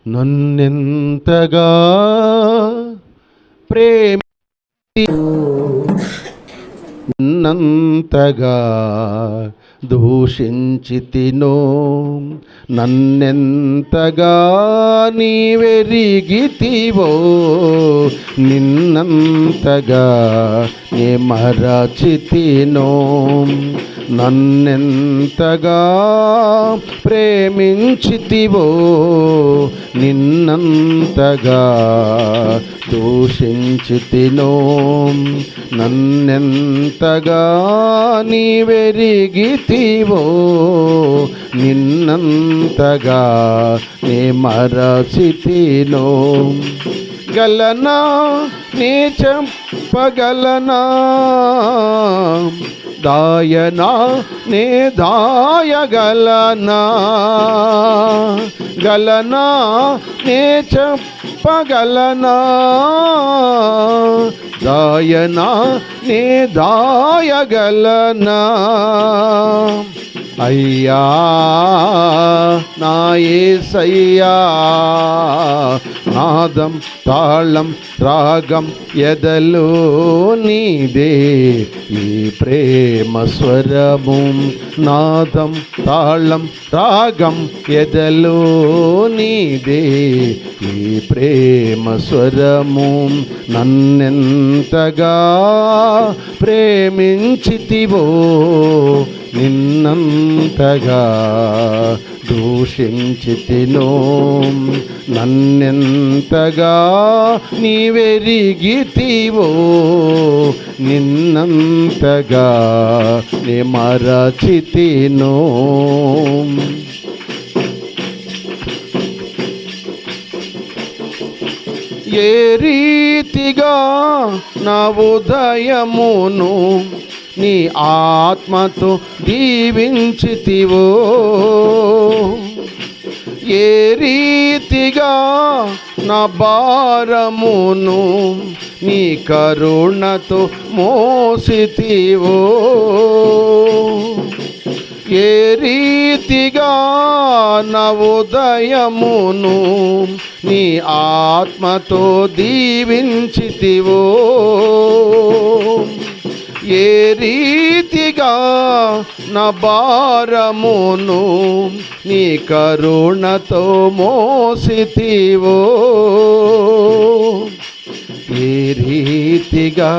నన్నెంతగా ప్రేమించినంతగా దూషించితినో, నన్నెంతగా నీవెరిగితివో, నిన్నంతగా నే మరచితినో. నన్నెంతగా ప్రేమించితివో, నిన్నంతగా దూషించితినో, నన్నెంతగా నీవెరిగితివో, నిన్నంతగా నే మరచితినో. గలనా నే చెప్పగలనా, దాయనా నే దాయగలనా, గలనా నే చెప్పగలనా, దాయనా నే దాయగలనా. అయ్యా నా యేసయ్యా, నాదం తాళం రాగం ఎదలో నీదే ఈ ప్రేమ స్వరము, నాదం తాళం రాగం ఎదలో నీదే ఈ ప్రేమ స్వరము. నన్నెంతగా ప్రేమించితివో, నిన్నంతగా దూషించితినో, నన్నెంతగా నీవెరిగితివో, నిన్నంతగా నే మరచితినో. ఏ రీతిగా నా ఉదయమును నీ ఆత్మతో దీవించితివో, ఏ రీతిగా నా భారమును నీ కరుణతో మోసితివో, ఏ రీతిగా నా ఉదయమును నీ ఆత్మతో దీవించితివో, ఏ రీతిగా నా భారమును నీ కరుణతో మోసితివో, ఏ రీతిగా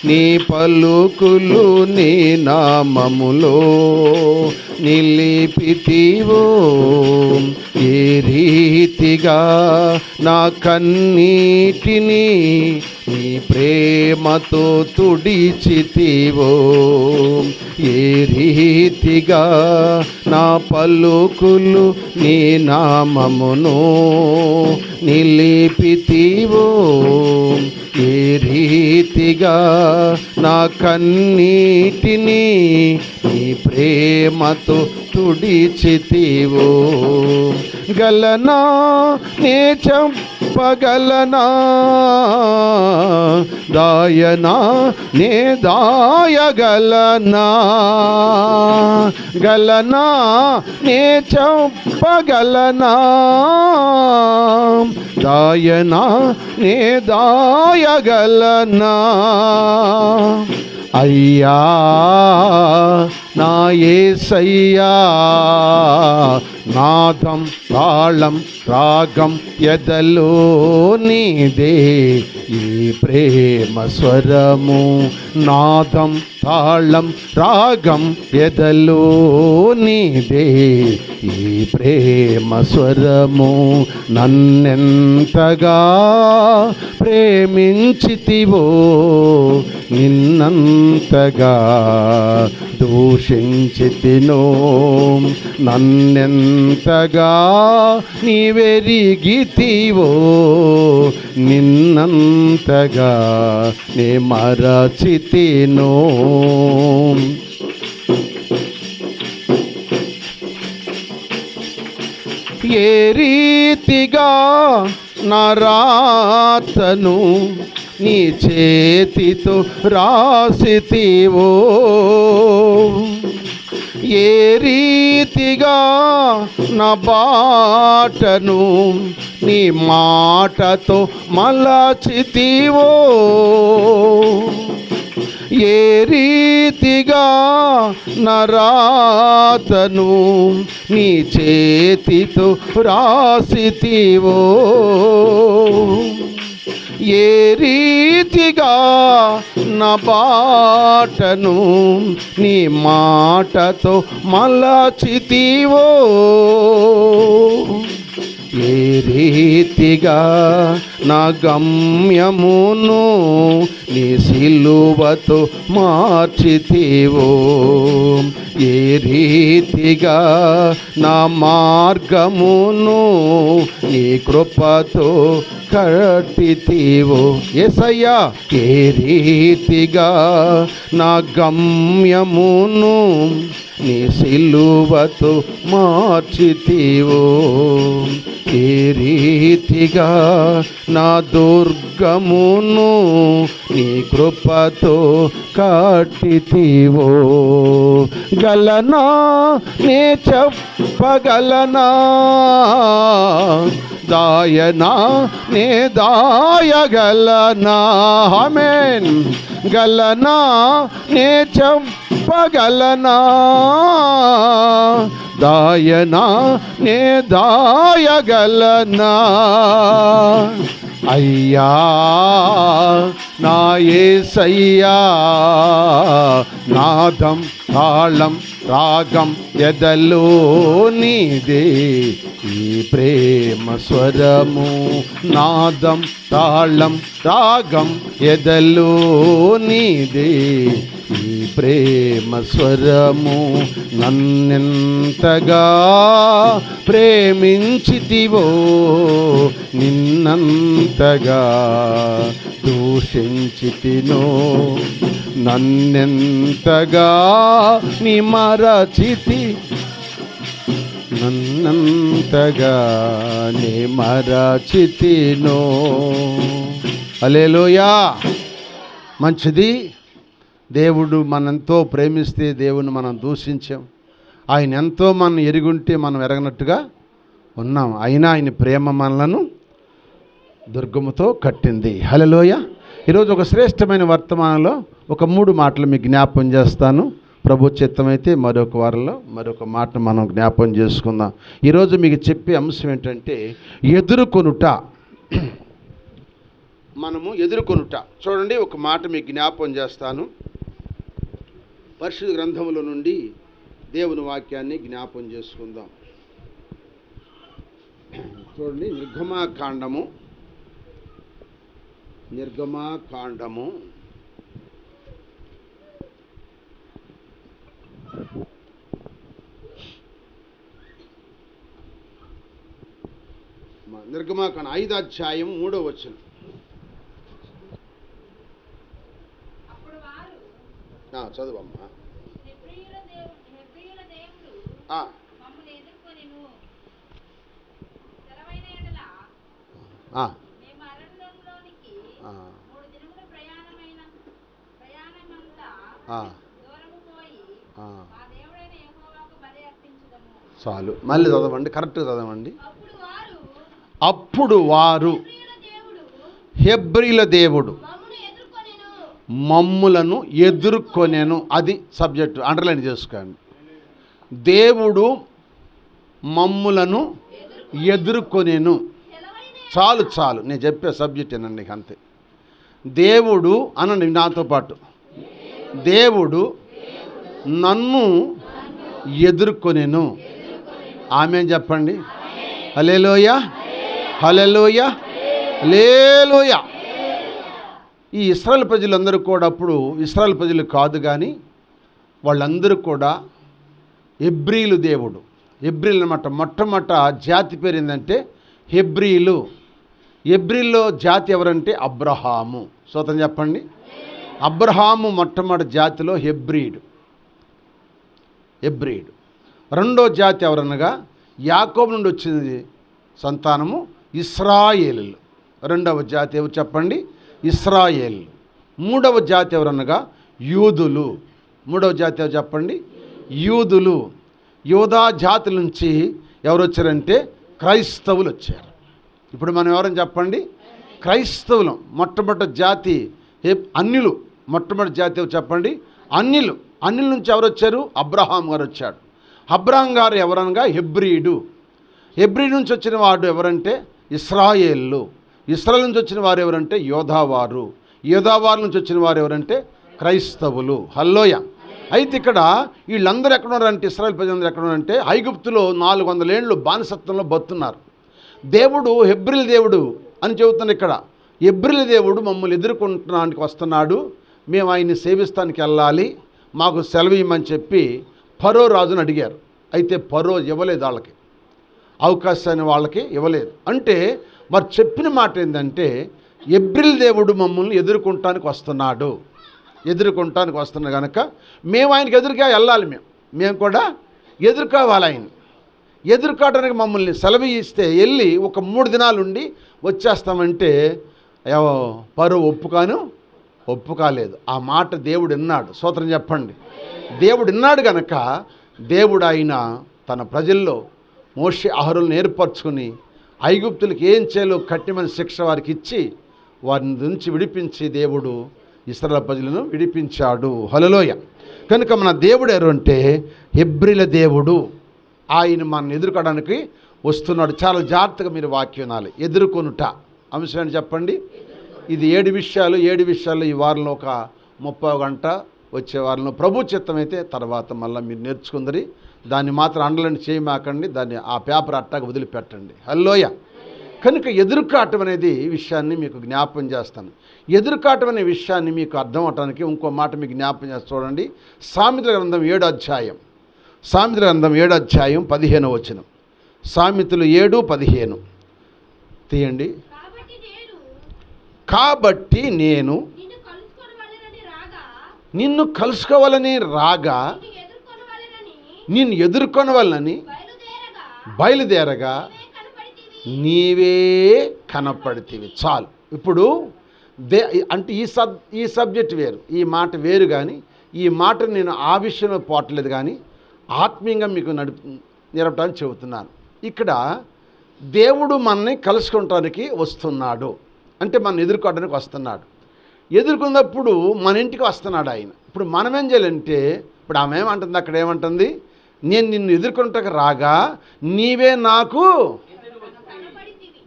నీ పలుకులు నీ నామములో నిలిపితివో, ఏ రీతిగా నా కన్నీటిని నీ ప్రేమతో తుడిచితివో, ఏ రీతిగా నా పలుకులు నీ నామమును నిలిపితివో, ఏ రీతిగా నా కన్నీటిని నీ ప్రేమతో తుడిచితివో. గలనా నే చెప్పగలనా, దాయనా నే దాయగలనా, గలనా నే చెప్పగలనా, దాయనా నే దాయగలనా. అయ్యా నా యేసయ్యా, నాదం తాళం రాగం ఎదలో నీదే ఈ ప్రేమ స్వరము, నాదం తాళం రాగం ఎదలో నీదే ఈ ప్రేమ స్వరము. నన్నెంతగా ప్రేమించితివో, నిన్నంతగా దూషించితినో, నన్నెంతగా నీవెరిగితివో, నిన్నంతగా నే మరచితినో. ఏ రీతిగా నా రాతను నీ చేతితో రాసితివో, ఏ రీతిగా నా బాటను నీ మాటతో మలచితివో, ఏ రీతిగా నా రాతను నీ చేతితో రాసితివో, ఏ రీతిగా నా బాటను నీ మాటతో మలచితివో, ఏ రీతిగా నా గమ్యమును నీ సిలువతో మార్చితివో, ఏ రీతిగా నా మార్గమును నీ కృపతో కట్టితివో. యేసయ్యా, ఏ రీతిగా నా గమ్యమును నీ సిలువతో మార్చితివో, ఏ రీతిగా నా దుర్గమును నీ కృపతో కట్టితివో. గలనా నే చెప్పగలనా, దాయనా నే దాయగలనా, ఆమేన్. గలనా నే చెప్పగలనా, దాయనా నే దాయగలనా, అయ్యా నా యేసయ్యా, నాదం తాళం రాగం ఎదలో నీదే ఈ ప్రేమ స్వరము, నాదం తాళం రాగం ఎదలో నీదే ఈ ప్రేమ స్వరము. నన్నెంతగా ప్రేమించితివో, నిన్నంతగా దూషించితినో, నన్నెంతగా నీ మరచితి, నన్నంతగా నీ మరచితినో. హల్లెలూయా. మంచిది. దేవుడు మనంతో ప్రేమిస్తే దేవుని మనం దూషించాం. ఆయన ఎంతో మనం ఎరుగుంటే మనం ఎరగనట్టుగా ఉన్నాం. అయినా ఆయన ప్రేమ మనలను దుర్గముతో కట్టింది. హల్లెలూయా. ఈరోజు ఒక శ్రేష్టమైన వర్తమానంలో ఒక 3 మాటలు మీకు జ్ఞాపం చేస్తాను. ప్రభు చిత్తమైతే మరొక వారంలో మరొక మాటను మనం జ్ఞాపం చేసుకుందాం. ఈరోజు మీకు చెప్పే అంశం ఏంటంటే ఎదుర్కొనుట. మనము ఎదుర్కొనుట. చూడండి, ఒక మాట మీకు జ్ఞాపం చేస్తాను. పరిశుద్ధ గ్రంథముల నుండి దేవుని వాక్యాన్ని జ్ఞాపం చేసుకుందాం. చూడండి, నిర్గమాకాండము నిర్గమాకాండం 5వ అధ్యాయం 3వ వచనం. చదువమ్మా. చాలు, మళ్ళీ చదవండి, కరెక్ట్గా చదవండి. అప్పుడు వారు, హెబ్రీల దేవుడు మమ్ములను ఎదుర్కొనెను. అది సబ్జెక్టు, అండర్లైన్ చేసుకోండి. దేవుడు మమ్ములను ఎదుర్కొనెను. చాలు చాలు, నేను చెప్పే సబ్జెక్ట్ ఏనండి, అంతే. దేవుడు అనండి నాతో పాటు, దేవుడు నన్ను ఎదుర్కొనెను. ఆమేన్ చెప్పండి. హల్లెలూయా, హల్లెలూయా, హల్లెలూయా. ఈ ఇశ్రాయేలు ప్రజలందరూ కూడా, అప్పుడు ఇశ్రాయేలు ప్రజలు కాదు కానీ వాళ్ళందరూ కూడా హెబ్రీలు దేవుడు, హెబ్రీలు అన్నమాట. మొట్టమొదట జాతి పేరు ఏంటంటే హెబ్రీలు. హెబ్రీల్లో జాతి ఎవరంటే అబ్రహాము. సోతం చెప్పండి. అబ్రహాము మొట్టమొదటి జాతిలో హెబ్రీడు. రెండో జాతి ఎవరనగా యాకోబు నుండి వచ్చింది సంతానము ఇశ్రాయేలులు. రెండవ జాతి ఎవరు చెప్పండి? ఇశ్రాయేలు. మూడవ జాతి ఎవరనగా యూదులు. మూడవ జాతి ఎవరు చెప్పండి? యూదులు. యూదా జాతుల నుంచి ఎవరు వచ్చారంటే క్రైస్తవులు వచ్చారు. ఇప్పుడు మనం ఎవరని చెప్పండి? క్రైస్తవులం. మొట్టమొదటి జాతి అన్యులు. మొట్టమొదటి జాతి చెప్పండి, అన్యులు. అన్యుల నుంచి ఎవరు వచ్చారు? అబ్రహాం గారు వచ్చాడు. అబ్రహాం గారు ఎవరనగా హెబ్రీడు. హెబ్రీడు నుంచి వచ్చిన వాడు ఎవరంటే ఇశ్రాయేళ్ళు. ఇశ్రాయేల్ నుంచి వచ్చిన వారు ఎవరంటే యోధావారు. యోధావారు నుంచి వచ్చిన వారు ఎవరంటే క్రైస్తవులు. హల్లోయ. అయితే ఇక్కడ వీళ్ళందరూ ఎక్కడున్నారంటే, ఇశ్రాయేల్ ప్రజలందరూ ఎక్కడున్నారంటే ఐగుప్తులో 400 ఏళ్ళు బానిసత్వంలో బతున్నారు. దేవుడు హెబ్రీల దేవుడు అని చెబుతున్నారు ఇక్కడ. హెబ్రీల దేవుడు మమ్మల్ని ఎదుర్కొంటానికి వస్తున్నాడు, మేము ఆయన్ని సేవిస్తానికి వెళ్ళాలి, మాకు సెలవు ఇవ్వమని చెప్పి ఫరో రాజుని అడిగారు. అయితే ఫరో ఇవ్వలేదు, వాళ్ళకి అవకాశాన్ని వాళ్ళకి ఇవ్వలేదు. అంటే మరి చెప్పిన మాట ఏంటంటే హెబ్రీల దేవుడు మమ్మల్ని ఎదుర్కొంటానికి వస్తున్నాడు కనుక మేము ఆయనకి ఎదురుగా వెళ్ళాలి. మేము కూడా ఎదుర్కోవాలి. ఆయన ఎదుర్కోవడానికి మమ్మల్ని సెలవు ఇస్తే వెళ్ళి ఒక 3 దినాలు ఉండి వచ్చేస్తామంటే ఫరో ఒప్పుకోలేదు. ఆ మాట దేవుడు విన్నాడు. స్తోత్రం చెప్పండి. దేవుడు విన్నాడు గనక దేవుడు ఆయన తన ప్రజల్లో మోషే అహరోనులను ఏర్పరచుకుని ఐగుప్తులకు ఏం చేయాలో కఠినమైన శిక్ష వారికి ఇచ్చి వారిని నుంచి విడిపించి దేవుడు ఇశ్రాయేలు ప్రజలను విడిపించాడు. హల్లెలూయా. కనుక మన దేవుడు ఎవరు అంటే హెబ్రీల దేవుడు. ఆయన మన ఎదుర్కోవడానికి వస్తున్నాడు. చాలా జాగ్రత్తగా మీరు వాక్యం వినాలి. ఎదుర్కొనుట అంశాన్ని చెప్పండి. ఇది 7 విషయాలు ఈ వారంలో ఒక 30 గంట, వచ్చే వారంలో ప్రభు చిత్తం అయితే తర్వాత మళ్ళీ మీరు నేర్చుకుందరి. దాన్ని మాత్రం అండర్లైన్ చేయమాకండి, దాన్ని ఆ పేపర్ అట్టాగా వదిలిపెట్టండి. హల్లెలూయా. కనుక ఎదుర్కాటం అనేది విషయాన్ని మీకు జ్ఞాపకం చేస్తాను. ఎదుర్కాటం అనే విషయాన్ని మీకు అర్థం అవటానికి ఇంకో మాట మీకు జ్ఞాపకం చేసి చూడండి. సామెతల గ్రంథం 7వ అధ్యాయం. సామెతల గ్రంథం 7వ అధ్యాయం 15వ వచనం. సామెతలు 7:15 తీయండి. కాబట్టి నేను నిన్ను కలుసుకోవాలని రాగా నిన్ను ఎదుర్కొనవాలని బయలుదేరగా నీవే కనపడితివి. చాలు. ఇప్పుడు అంటే ఈ సబ్జెక్ట్ వేరు, ఈ మాట వేరు. కానీ ఈ మాట నేను ఆ విషయంలో పోవట్లేదు, కానీ ఆత్మీయంగా మీకు నిరపడానికి చెబుతున్నాను. ఇక్కడ దేవుడు మనల్ని కలుసుకోవటానికి వస్తున్నాడు, అంటే మనం ఎదుర్కోవడానికి వస్తున్నాడు. ఎదుర్కొన్నప్పుడు మన ఇంటికి వస్తున్నాడు ఆయన. ఇప్పుడు మనం ఏం చేయాలంటే, ఇప్పుడు ఆమె ఏమంటుంది, అక్కడ ఏమంటుంది, నేను నిన్ను ఎదుర్కొంటకు రాగా నీవే నాకు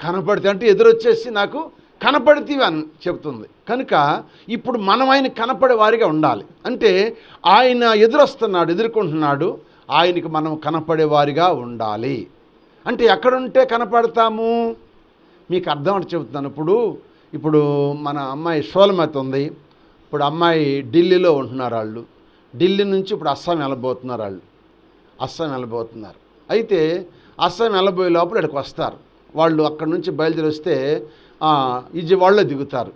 కనపడితే, అంటే ఎదురొచ్చేసి నాకు కనపడితేవి అని చెప్తుంది. కనుక ఇప్పుడు మనం ఆయన కనపడే వారిగా ఉండాలి. అంటే ఆయన ఎదురొస్తున్నాడు, ఎదుర్కొంటున్నాడు, ఆయనకి మనం కనపడే వారిగా ఉండాలి. అంటే ఎక్కడుంటే కనపడతాము మీకు అర్థం అంటే చెబుతున్నాను. ఇప్పుడు మన అమ్మాయి షోలమత ఉంది. ఇప్పుడు అమ్మాయి ఢిల్లీలో ఉంటున్నారు. వాళ్ళు ఢిల్లీ నుంచి ఇప్పుడు అస్సాం వెళ్ళబోతున్నారు. అయితే అస్సాం వెళ్ళబోయే లోపల ఇక్కడికి వస్తారు. వాళ్ళు అక్కడ నుంచి బయలుదేరి వస్తే విజయవాడలో దిగుతారు.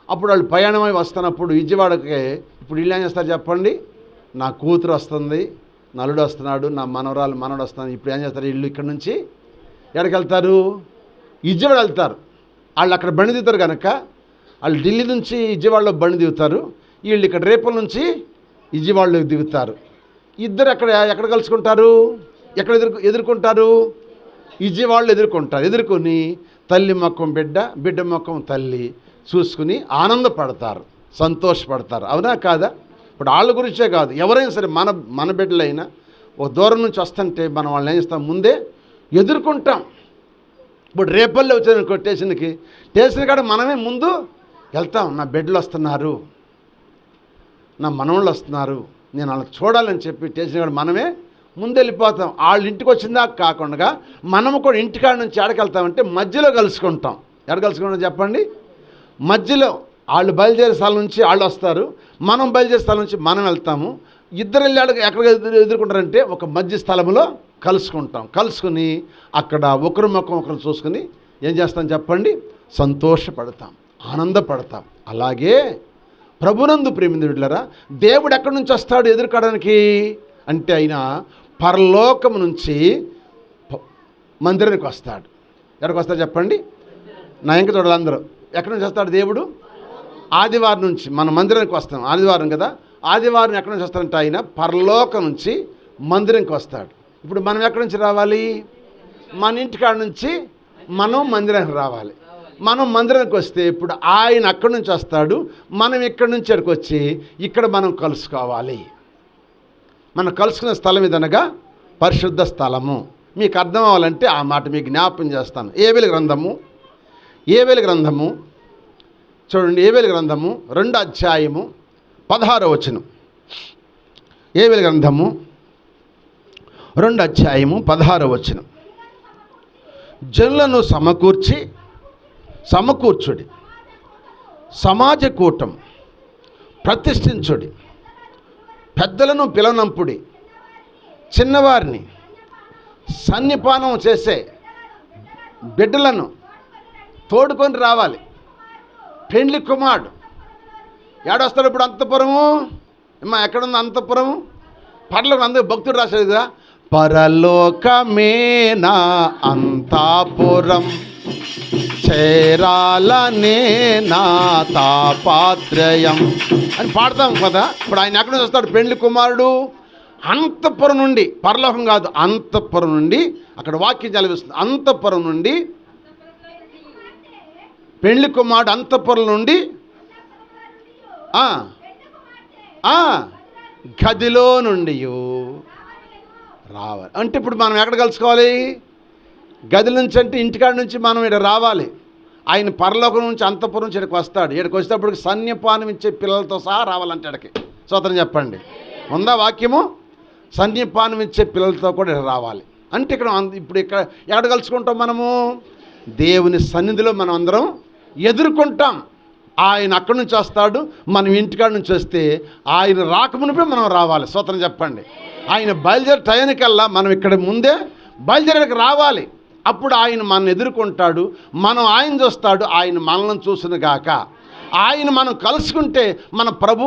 అప్పుడు వాళ్ళు ప్రయాణమై వస్తున్నప్పుడు విజయవాడకి ఇప్పుడు వీళ్ళు ఏం చేస్తారు చెప్పండి, నా కూతురు వస్తుంది, నలుడు వస్తున్నాడు, నా మనవడు వస్తున్నాడు. ఇప్పుడు ఏం చేస్తారు వీళ్ళు, ఇక్కడ నుంచి ఎక్కడికి వెళ్తారు, విజయవాడ వెళ్తారు. వాళ్ళు అక్కడ బండి దిగుతారు కనుక వాళ్ళు ఢిల్లీ నుంచి విజయవాడలో బండి దిగుతారు. వీళ్ళు ఇక్కడ రేపల నుంచి విజయవాడలోకి దిగుతారు. ఇద్దరు ఎక్కడ కలుసుకుంటారు, ఎక్కడ ఎదుర్కొంటారు, విజయవాడలో ఎదుర్కొని తల్లి ముఖం బిడ్డ ముఖం తల్లి చూసుకుని ఆనందపడతారు, సంతోషపడతారు. అవునా కాదా? ఇప్పుడు వాళ్ళ గురించే కాదు, ఎవరైనా సరే మన బిడ్డలైనా ఒక దూరం నుంచి వస్తుంటే మనం వాళ్ళని ఏం చేస్తాం, ముందే ఎదుర్కొంటాం. ఇప్పుడు రేపల్లో వచ్చారనుకో స్టేషన్ కాడ మనమే ముందు వెళ్తాం. నా బిడ్డలు వస్తున్నారు, నా మనవాళ్ళు వస్తున్నారు, నేను వాళ్ళని చూడాలని చెప్పి స్టేషన్ కాడ మనమే ముందు వెళ్ళిపోతాం. వాళ్ళ ఇంటికి వచ్చిందాక కాకుండా మనము కూడా ఇంటికాడ నుంచి ఎక్కడికెళ్తామంటే మధ్యలో కలుసుకుంటాం. ఎక్కడ కలుసుకుంటాం చెప్పండి, మధ్యలో. వాళ్ళు బయలుదేరే స్థలం నుంచి వాళ్ళు వస్తారు, మనం బయలుదేరే స్థలం నుంచి మనం వెళ్తాము. ఇద్దరు వెళ్ళి ఎక్కడ ఎదుర్కొంటారంటే ఒక మధ్య స్థలంలో కలుసుకుని అక్కడ ఒకరి ముఖం ఒకరు చూసుకుని ఏం చేస్తాం చెప్పండి, సంతోషపడతాం, ఆనందపడతాం. అలాగే ప్రభునందు ప్రేమించులారా, దేవుడు ఎక్కడి నుంచి వస్తాడు ఎదుర్కోవడానికి అంటే ఆయన పరలోకం నుంచి మందిరానికి వస్తాడు. ఎక్కడికి వస్తాడు చెప్పండి, నా ఇంక చూడాలి అందరూ. ఎక్కడి నుంచి వస్తాడు దేవుడు? ఆదివారం నుంచి. మన మందిరానికి వస్తాం, ఆదివారం కదా. ఆదివారం ఎక్కడి నుంచి వస్తాడంటే ఆయన పరలోకం నుంచి మందిరంకి వస్తాడు. ఇప్పుడు మనం ఎక్కడి నుంచి రావాలి? మన ఇంటికాడ నుంచి మనం మందిరానికి రావాలి. మనం మందిరానికి వస్తే ఇప్పుడు ఆయన అక్కడి నుంచి వస్తాడు, మనం ఇక్కడి నుంచి అక్కడికి వచ్చి ఇక్కడ మనం కలుసుకోవాలి. మనం కలుసుకునే స్థలం ఇదనగా పరిశుద్ధ స్థలము. మీకు అర్థం అవ్వాలంటే ఆ మాట మీకు జ్ఞాపకం చేస్తాను. ఏబేలు గ్రంథము చూడండి. ఏబేలు గ్రంథము 2వ అధ్యాయము 16వ వచనం. ఏబేలు గ్రంథము 2వ అధ్యాయము 16వ వచనం. జనులను సమకూర్చుడి, సమాజ కూటం ప్రతిష్ఠించుడి, పెద్దలను పిలవనంపుడి, చిన్నవారిని సన్నిపానం చేసే బిడ్డలను తోడుకొని రావాలి. పెండ్లి కుమారుడు ఏడొస్తాడు ఇప్పుడు? అంతఃపురము. ఎక్కడుంది అంతఃపురము? పరలోకం. అందరూ భక్తుడు రాశాడు కదా, పరలోకమే నా అంతఃపురం, చేరాలనే నా తాపాత్రయం అని పాడతాం కదా. ఇప్పుడు ఆయన ఎక్కడి నుంచి వస్తాడు? పెండ్లి కుమారుడు అంతఃపురం నుండి, పరలోకం కాదు, అంతఃపురం నుండి. అక్కడ వాక్యం చదివిస్తుంది. అంతఃపురం నుండి పెండ్లి కుమారుడు అంతఃపురం నుండి గదిలో నుండి రావాలి. అంటే ఇప్పుడు మనం ఎక్కడ కలుసుకోవాలి? గది నుంచి అంటే ఇంటికాడ నుంచి మనం ఇక్కడ రావాలి. ఆయన పరలోకం నుంచి అంతఃపురం నుంచి ఇక్కడికి వస్తాడు. ఇక్కడికి వచ్చేటప్పటికి సన్నిపానం ఇచ్చే పిల్లలతో సహా రావాలంటే ఇక్కడికి. స్తోత్రం చెప్పండి. ఉందా వాక్యము? సన్నిపానం ఇచ్చే పిల్లలతో కూడా ఇక్కడ రావాలి. అంటే ఇక్కడ ఇప్పుడు ఎక్కడ కలుసుకుంటాం మనము? దేవుని సన్నిధిలో మనం అందరం ఎదుర్కొంటాం. ఆయన అక్కడి నుంచి వస్తాడు, మనం ఇంటికాడ నుంచి వస్తే ఆయన రాకమునిపై మనం రావాలి. స్తోత్రం చెప్పండి. ఆయన బయలుదేరి టైంకల్లా మనం ఇక్కడ ముందే బయలుదేరికి రావాలి. అప్పుడు ఆయన మనల్ని ఎదుర్కొంటాడు, మనం ఆయన చూస్తాడు, ఆయన మనల్ని చూసిన గాక. ఆయన మనం కలుసుకుంటే మన ప్రభు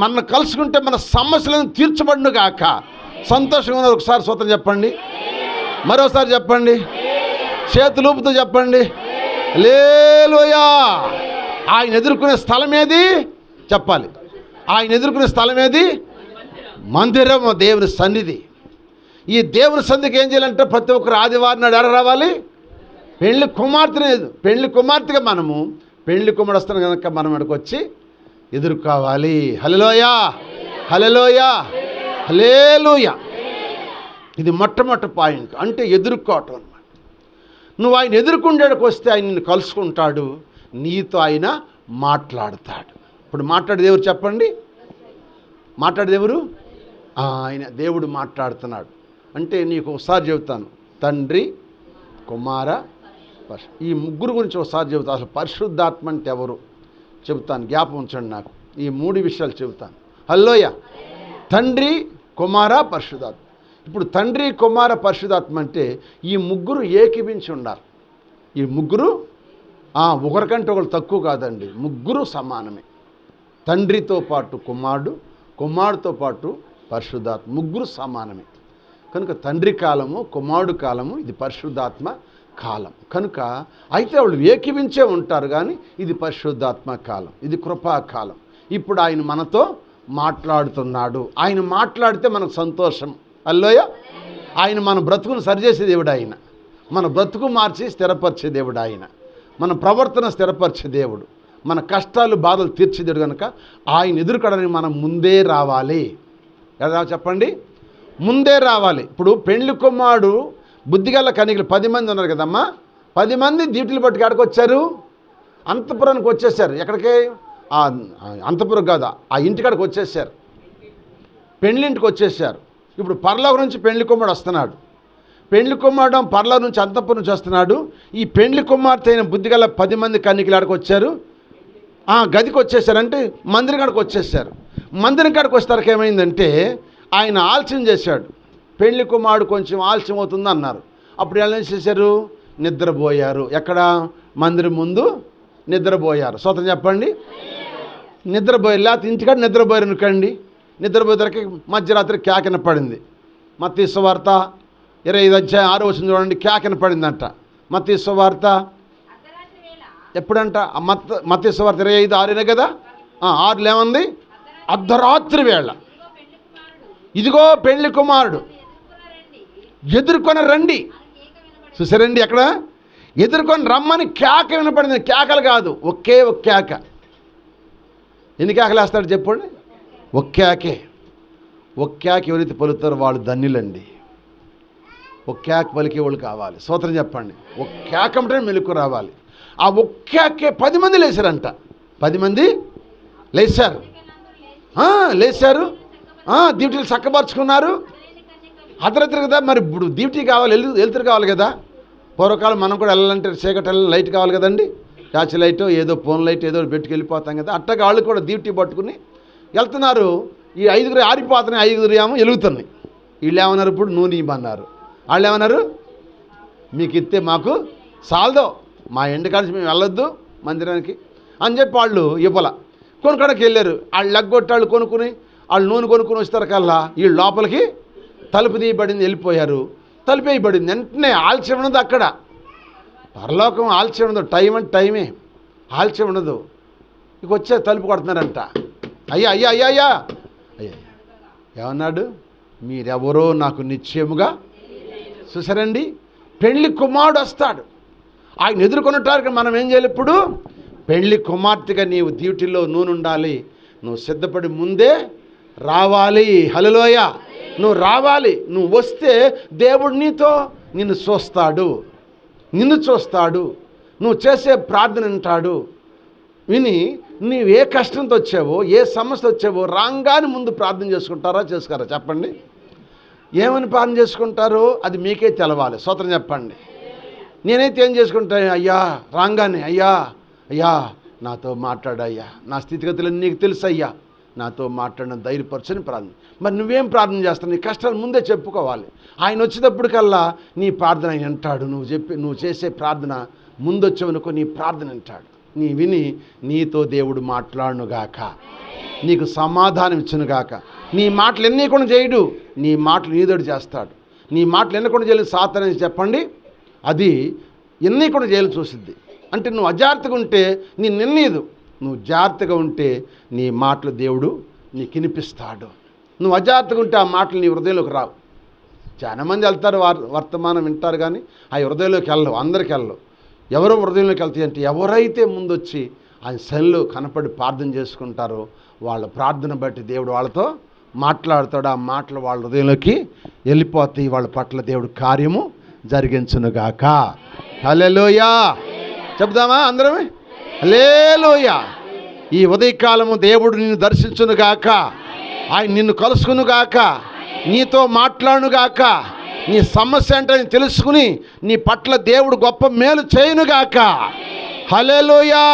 మన కలుసుకుంటే మన సమస్యలను తీర్చబడును గాక. సంతోషంగా ఒకసారి స్తోత్రం చెప్పండి, మరోసారి చెప్పండి, చేతులు ఊపుతూ చెప్పండి, హల్లెలూయా. ఆయన ఎదుర్కొనే స్థలం ఏది చెప్పాలి? ఆయన ఎదుర్కొనే స్థలం ఏది? మందిరము, దేవుని సన్నిధి. ఈ దేవుని సన్నిధికి ఏం చేయాలంటే ప్రతి ఒక్కరు ఆదివారం నాడు ఎడ రావాలి? పెళ్లి కుమార్తెగా మనము పెళ్లి కుమారుడు వస్తాను కనుక మనం ఇక్కడికి వచ్చి ఎదుర్కోవాలి. హల్లెలూయా, హల్లెలూయా, హల్లెలూయా. ఇది మొట్టమొదటి పాయింట్. అంటే ఎదుర్కోవటం అన్నమాట. నువ్వు ఆయన ఎదుర్కొండేకి వస్తే ఆయన నిన్ను కలుసుకుంటాడు, నీతో ఆయన మాట్లాడతాడు. ఇప్పుడు మాట్లాడేది ఎవరు చెప్పండి? మాట్లాడేది ఎవరు? ఆయన దేవుడు మాట్లాడుతున్నాడు. అంటే నీకు ఒకసారి చెబుతాను, తండ్రి, కుమార, ఈ ముగ్గురు గురించి ఒకసారి చెబుతాను. అసలు పరిశుద్ధాత్మ అంటే ఎవరు చెబుతాను, జ్ఞాపకం ఉంచండి. నాకు ఈ 3 విషయాలు చెబుతాను. హల్లెలూయా. తండ్రి, కుమార, పరిశుద్ధాత్మ. ఇప్పుడు తండ్రి, కుమార, పరిశుద్ధాత్మ అంటే ఈ ముగ్గురు ఏకీభించి ఉండాలి. ఈ ముగ్గురు ఒకరికంటే ఒకరు తక్కువ కాదండి, ముగ్గురు సమానమే. తండ్రితో పాటు కుమారుడు, కుమారుడితో పాటు పరిశుద్ధాత్మ, ముగ్గురు సమానమే. కనుక తండ్రి కాలము, కుమారుడు కాలము, ఇది పరిశుద్ధాత్మ కాలం. కనుక అయితే వాళ్ళు ఏకీవించే ఉంటారు, కానీ ఇది పరిశుద్ధాత్మ కాలం, ఇది కృపాకాలం. ఇప్పుడు ఆయన మనతో మాట్లాడుతున్నాడు. ఆయన మాట్లాడితే మనకు సంతోషం. హల్లెలూయా. ఆయన మన బ్రతుకును సరిచేసే దేవుడు ఆయన, మన బ్రతుకు మార్చి స్థిరపరిచే దేవుడు ఆయన, మన ప్రవర్తన స్థిరపరిచే దేవుడు, మన కష్టాలు బాధలు తీర్చే దేవుడు. కనుక ఆయన ఎదుర్కోవడానికి మనం ముందే రావాలి. ఎలా చెప్పండి? ముందే రావాలి. ఇప్పుడు పెండ్లి కుమారుడు బుద్ధిగల కన్యకలు 10 మంది ఉన్నారు కదమ్మా. 10 మంది డ్యూటీలు పట్టుకు ఎక్కడికి వచ్చారు? అంతఃపురానికి వచ్చేసారు. ఎక్కడికి? అంతఃపురం కాదు, ఆ ఇంటికాడికి వచ్చేసారు, పెండ్లింటికి వచ్చేసారు. ఇప్పుడు పరలోకం నుంచి పెండ్లి కుమారుడు వస్తున్నాడు. పెండ్లి కుమారుడు పరలోకం నుంచి అంతఃపురం నుంచి వస్తున్నాడు. ఈ పెండ్లి కుమార్తె అయిన బుద్ధిగల 10 మంది కన్యకలు ఎక్కడికి వచ్చారు? గదికి వచ్చేసారు. అంటే మందిరం కాడికి వచ్చేసారు. మందిరం కాడికి వచ్చేసరికి ఏమైందంటే ఆయన ఆలస్యం చేశాడు. పెళ్లి కుమారుడు కొంచెం ఆలస్యం అవుతుంది అన్నారు. అప్పుడు ఎలా చేశారు? నిద్రపోయారు. ఎక్కడ? మందిరం ముందు నిద్రపోయారు. స్తోత్రం చెప్పండి. నిద్రపోయారు. లేకపోతే ఇంటికాడ నిద్రపోయారు అనుకోండి. నిద్రపోయేసరికి మధ్యరాత్రి కేకన పడింది. మత్తయి సువార్త 25 అధ్యాయం 6వ వచనం చూడండి. కేకన పడిందంట. మత్తయి సువార్త ఎప్పుడంట? మత్తయి సువార్త 25:6 కదా. 6లో ఏమంది? అర్ధరాత్రి వేళ. ఇదిగో పెళ్లి కుమారుడు ఎదుర్కొని రండి. చూసారండి, ఎక్కడ ఎదుర్కొని రమ్మని కేక వినపడింది. కేకలు కాదు, ఒకే ఒక కేక. ఎన్ని కేకలు వేస్తాడు చెప్పండి? ఒక కేకే. ఒక కేక ఎవరైతే పలుకుతారో వాళ్ళు ధన్యులండి. ఒక కేక పలికే వాళ్ళు కావాలి. స్తోత్రం చెప్పండి. ఒక కేక అంటే మెలకు రావాలి. ఆ ఒక కేకే 10 మంది లేచారంట. 10 మంది లేచారు. లేచారు, డ్యూటీలు చక్కపరుచుకున్నారు. అర్ధరాత్రి కదా, మరి ఇప్పుడు డ్యూటీ కావాలి, వెళ్తురు కావాలి కదా. పూర్వకాలం మనం కూడా వెళ్ళాలంటే చీకటి లైట్ కావాలి కదండి. టార్చ్ లైట్, ఏదో ఫోన్ లైట్ ఏదో పెట్టుకు వెళ్ళిపోతాం కదా. అట్టగా వాళ్ళు కూడా డ్యూటీ పట్టుకుని వెళ్తున్నారు. ఈ 5 ఆరిపోతున్నాయి, 5 ఏమో వెలుగుతున్నాయి. వీళ్ళు ఏమన్నారు? ఇప్పుడు నూనె ఇవ్వన్నారు. వాళ్ళు ఏమన్నారు? మీకు ఇస్తే మాకు సాల్దో, మా ఎండ కలిసి మేము వెళ్ళొద్దు మందిరానికి అని చెప్పి వాళ్ళు ఇవ్వాల. కొనుక్కోడానికి వెళ్ళారు. వాళ్ళు లగ్గొట్టాళ్ళు కొనుక్కుని వాళ్ళు నూనె కొనుక్కుని వస్తారు కల్లా వీళ్ళు లోపలికి తలుపు తీయబడింది, వెళ్ళిపోయారు. తలుపు వేయబడింది. వెంటనే ఆలస్యం ఉండదు అక్కడ. పరలోకం ఆలస్యం ఉండదు. టైం అంటే టైమే, ఆలస్యం ఉండదు. ఇక వచ్చే తలుపు కొడుతున్నారంట. అయ్యా అయ్యా అయ్యా అయ్యా అయ్యా ఏమన్నాడు? మీరెవరో నాకు నిశ్చయముగా. చూసారండి, పెళ్లి కుమారుడు వస్తాడు. ఆయన ఎదుర్కొనటానికి మనం ఏం చేయాలి? ఇప్పుడు పెళ్లి కుమార్తెగా నీవు డ్యూటీలో నూనె ఉండాలి. నువ్వు సిద్ధపడి ముందే రావాలి. హల్లెలూయ. నువ్వు రావాలి. నువ్వు వస్తే దేవుడు నిన్ను చూస్తాడు, నిన్ను చూస్తాడు. నువ్వు చేసే ప్రార్థన వింటాడు. విని నీవు ఏ కష్టంతో వచ్చావో, ఏ సమస్య వచ్చావో రాగానే ముందు ప్రార్థన చేసుకుంటారా, చేసుకోరా చెప్పండి? ఏమని ప్రార్థన చేసుకుంటారో అది మీకే తెలవాలి. స్తోత్రం చెప్పండి. నేనైతే ఏం చేసుకుంటాను? అయ్యా రాగానే, అయ్యా అయ్యా నాతో మాట్లాడయ్యా, నా స్థితిగతులు నీకు తెలుసు అయ్యా, నాతో మాట్లాడిన ధైర్యపరచని ప్రార్థన. మరి నువ్వేం ప్రార్థన చేస్తావు? నీ కష్టాలు ముందే చెప్పుకోవాలి. ఆయన వచ్చేటప్పటికల్లా నీ ప్రార్థన ఆయన వింటాడు. నువ్వు చేసే ప్రార్థన ముందొచ్చావనుకో, నీ ప్రార్థన వింటాడు. నీ విని నీతో దేవుడు మాట్లాడునుగాక, నీకు సమాధానం ఇచ్చునుగాక. నీ మాటలు ఎన్నికుండా చేయడు, నీ మాటలు నీదోడు చేస్తాడు. నీ మాటలు ఎన్నకుండా చేయలేదు సాతానని చెప్పండి, అది ఎన్నికుండా చేయాలి చూసిద్ది. అంటే నువ్వు అజాగ్రత్తగా ఉంటే నీ నిర్ణీదు, నువ్వు జాగ్రత్తగా ఉంటే నీ మాటలు దేవుడు నీకు వినిపిస్తాడు. నువ్వు అజాగ్రత్తగా ఉంటే ఆ మాటలు నీ హృదయంలోకి రావు. చాలామంది వెళ్తారు, వర్తమానం వింటారు, కానీ ఆ హృదయంలోకి వెళ్ళవు. అందరికి వెళ్ళవు. ఎవరో హృదయంలోకి వెళ్తాయి అంటే ఎవరైతే ముందొచ్చి ఆయన శైలిలో కనపడి ప్రార్థన చేసుకుంటారో వాళ్ళ ప్రార్థన బట్టి దేవుడు వాళ్ళతో మాట్లాడతాడు. ఆ మాటలు వాళ్ళ హృదయంలోకి వెళ్ళిపోతాయి. వాళ్ళ పట్ల దేవుడు కార్యము జరిగించునుగాక. హల్లెలూయా. చెప్దామా అందరమే? హల్లెలూయా. ఈ ఉదయకాలము దేవుడు నిన్ను దర్శించునుగాక, ఆయన నిన్ను కలుసుకునుగాక, నీతో మాట్లాడునుగాక, నీ సమస్య అంటే తెలుసుకుని నీ పట్ల దేవుడు గొప్ప మేలు చేయునుగాక. హల్లెలూయా.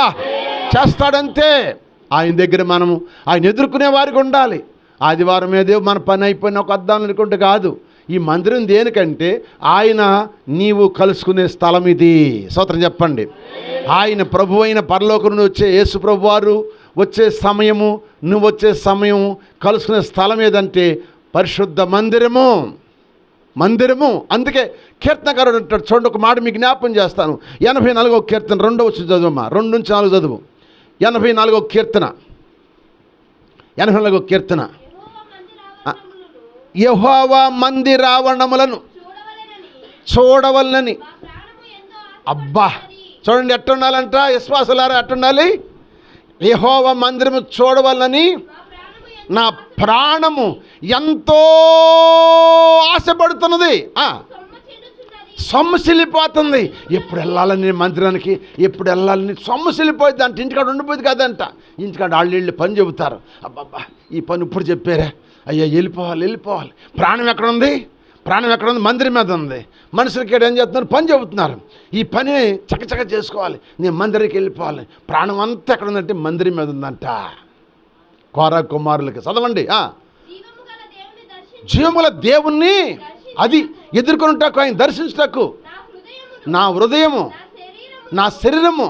చేస్తాడంతే. ఆయన దగ్గర మనము ఆయన ఎదుర్కొనే వారికి ఉండాలి. ఆదివారం ఏదో మన పని అయిపోయిన ఒక అద్దాం అనుకుంటే కాదు. ఈ మందిరం దేనికంటే ఆయన నీవు కలుసుకునే స్థలం ఇది. స్తోత్రం చెప్పండి. ఆయన ప్రభు అయిన పరలోకం నుండి వచ్చే యేసు ప్రభు వారు వచ్చే సమయము, నువ్వు వచ్చే సమయం కలుసుకునే స్థలం ఏదంటే పరిశుద్ధ మందిరము. అందుకే కీర్తనకారుడు అంటాడు. చూడండి, ఒక మాట మీకు జ్ఞాపం చేస్తాను. 84వ కీర్తన 2వ వచనం చదువమ్మా. 2 నుంచి 4 చదువు. 84వ కీర్తన, 84వ కీర్తన. యెహోవా మందిరావరణములను చూడవలనని. అబ్బా చూడండి, ఎట్టుండాలంట విశ్వాసులారా, ఎట్టుండాలి? యెహోవా మందిరము చూడవలనని నా ప్రాణము ఎంతో ఆశపడుతున్నది. సొమ్మసిల్లిపోతుంది. ఎప్పుడు వెళ్ళాలని మందిరానికి, ఎప్పుడు వెళ్ళాలని సొమ్మసిల్లిపోయింది అంట. ఇంటికాడ ఉండిపోయింది కదంట. ఇంటికాడ వాళ్ళు పని చెబుతారు. అబ్బబ్బా ఈ పని ఇప్పుడు చెప్పారా, అయ్యా వెళ్ళిపోవాలి. ప్రాణం ఎక్కడుంది? మందిరం మీద ఉంది. మనుషులకి ఏం చేస్తున్నారు? పని చెబుతున్నారు. ఈ పని చకచక చేసుకోవాలి, నేను మందిరానికి వెళ్ళిపోవాలి. ప్రాణం అంతా ఎక్కడ ఉందంటే మందిరం మీద ఉందంట. కోరా కుమారులకి చదవండి. జీవముల దేవుణ్ణి అది ఎదుర్కొనుటకు, ఆయన దర్శించుటకు నా హృదయము, నా శరీరము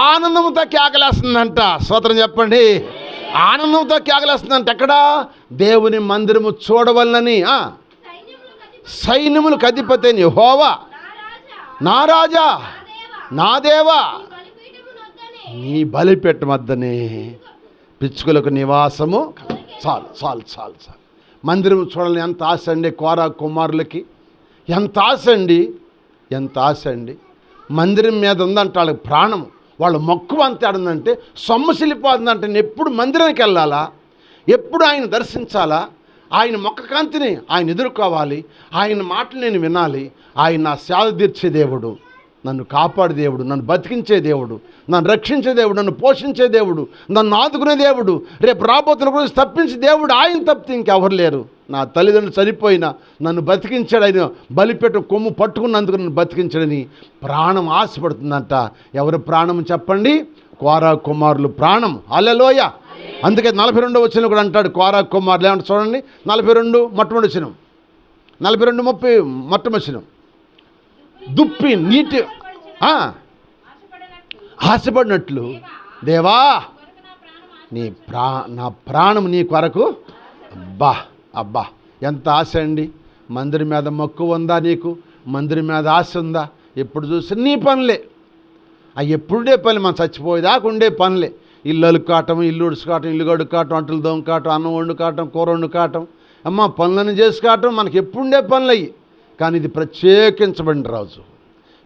ఆనందంతో కేకలేస్తుందంట. స్తోత్రం చెప్పండి. ఆనందంతో కేకలేస్తుందంట. ఎక్కడ? దేవుని మందిరము చూడవలనని. సైన్యములకు అధిపతి అయిన యెహోవా, నా రాజా, నా దేవా, నీ బలిపీఠం వద్దనే పిచ్చుకలకు నివాసము. చాలు. మందిరం చూడాలని ఎంత ఆశ అండి కోరా కుమారులకి, ఎంత ఆశ అండి, ఎంత ఆశ అండి. మందిరం మీద ఉందంటే వాళ్ళకి ప్రాణం, వాళ్ళ మక్కువ అంతే ఆడిందంటే సొమ్మసిల్లిపోతుందంటే నేను ఎప్పుడు మందిరానికి వెళ్ళాలా, ఎప్పుడు ఆయన దర్శించాలా, ఆయన మొక్క కాంతిని ఆయన ఎదుర్కోవాలి, ఆయన మాటలు నేను వినాలి. ఆయన నా సేద తీర్చే దేవుడు, నన్ను కాపాడే దేవుడు, నన్ను బతికించే దేవుడు, నన్ను రక్షించే దేవుడు, నన్ను పోషించే దేవుడు, నన్ను ఆదుకునే దేవుడు, రేపు రాబోతున్న గురించి తప్పించే దేవుడు ఆయన తప్పితే ఇంకెవరు లేరు. నా తల్లిదండ్రులు చనిపోయినా నన్ను బతికించాడు ఆయన, బలిపెట్టు కొమ్ము పట్టుకున్నందుకు నన్ను బతికించాడని ప్రాణం ఆశపడుతుందంట. ఎవరు ప్రాణం చెప్పండి? కోరా కుమారులు ప్రాణం. హల్లెలూయా. అందుకే 42వ వచనం కూడా అంటాడు కోరా కుమారులు ఏమంటే చూడండి, 42 మొట్టమొదటి వచనం, 42:30 మొట్టమొదటి వచనం. దుప్పి నీటి ఆశపడినట్లు దేవా నా ప్రాణం నీ కొరకు. అబ్బా అబ్బా ఎంత ఆశ అండి. మందిరం మీద మక్కువ ఉందా నీకు? మందిరం మీద ఆశ ఉందా? ఎప్పుడు చూసి నీ పనులే, అవి ఎప్పుడుండే పని, మనం చచ్చిపోయేదాకా ఉండే పనులే. ఇల్లు అలుకాటం, ఇల్లు ఉడుచుకాటం, ఇల్లు గడుకాటం, అంటులు దొంగకాటం, అన్నం వండుకాటం, కూర వండుకాటం, అమ్మ పనులను చేసుకోవటం మనకి ఎప్పుడుండే పనులు అయ్యి. కానీ ఇది ప్రత్యేకించబడిన రోజు,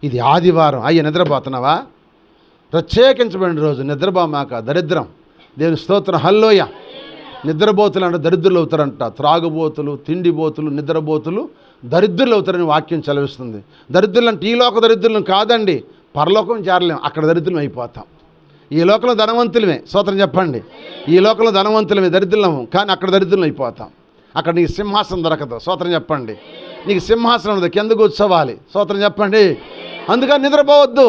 ఇది ఆదివారం. అయ్యి నిద్రపోతున్నావా? ప్రత్యేకించబడిన రోజు, నిద్రపోమాక దరిద్రం. దేవుని స్తోత్రం. హల్లోయ. నిద్రబోతులు అంటే దరిద్రులు అవుతారంట. త్రాగుబోతులు, తిండిబోతులు, నిద్రబోతులు దరిద్రులు అవుతారని వాక్యం చదివిస్తుంది. దరిద్రులు అంటే ఈ లోక దరిద్రులను కాదండి, పరలోకం చేరలేం, అక్కడ దరిద్రులం అయిపోతాం. ఈ లోకంలో ధనవంతులమే, స్తోత్రం చెప్పండి. ఈ లోకంలో ధనవంతులమే, దరిద్రులము, కానీ అక్కడ దరిద్రులం అయిపోతాం. అక్కడ నీకు సింహాసనం దొరకదు, స్తోత్రం చెప్పండి. నీకు సింహాసనం ఉండదు, కింద కూర్చోవాలి, స్తోత్రం చెప్పండి. అందుకని నిద్రపోవద్దు.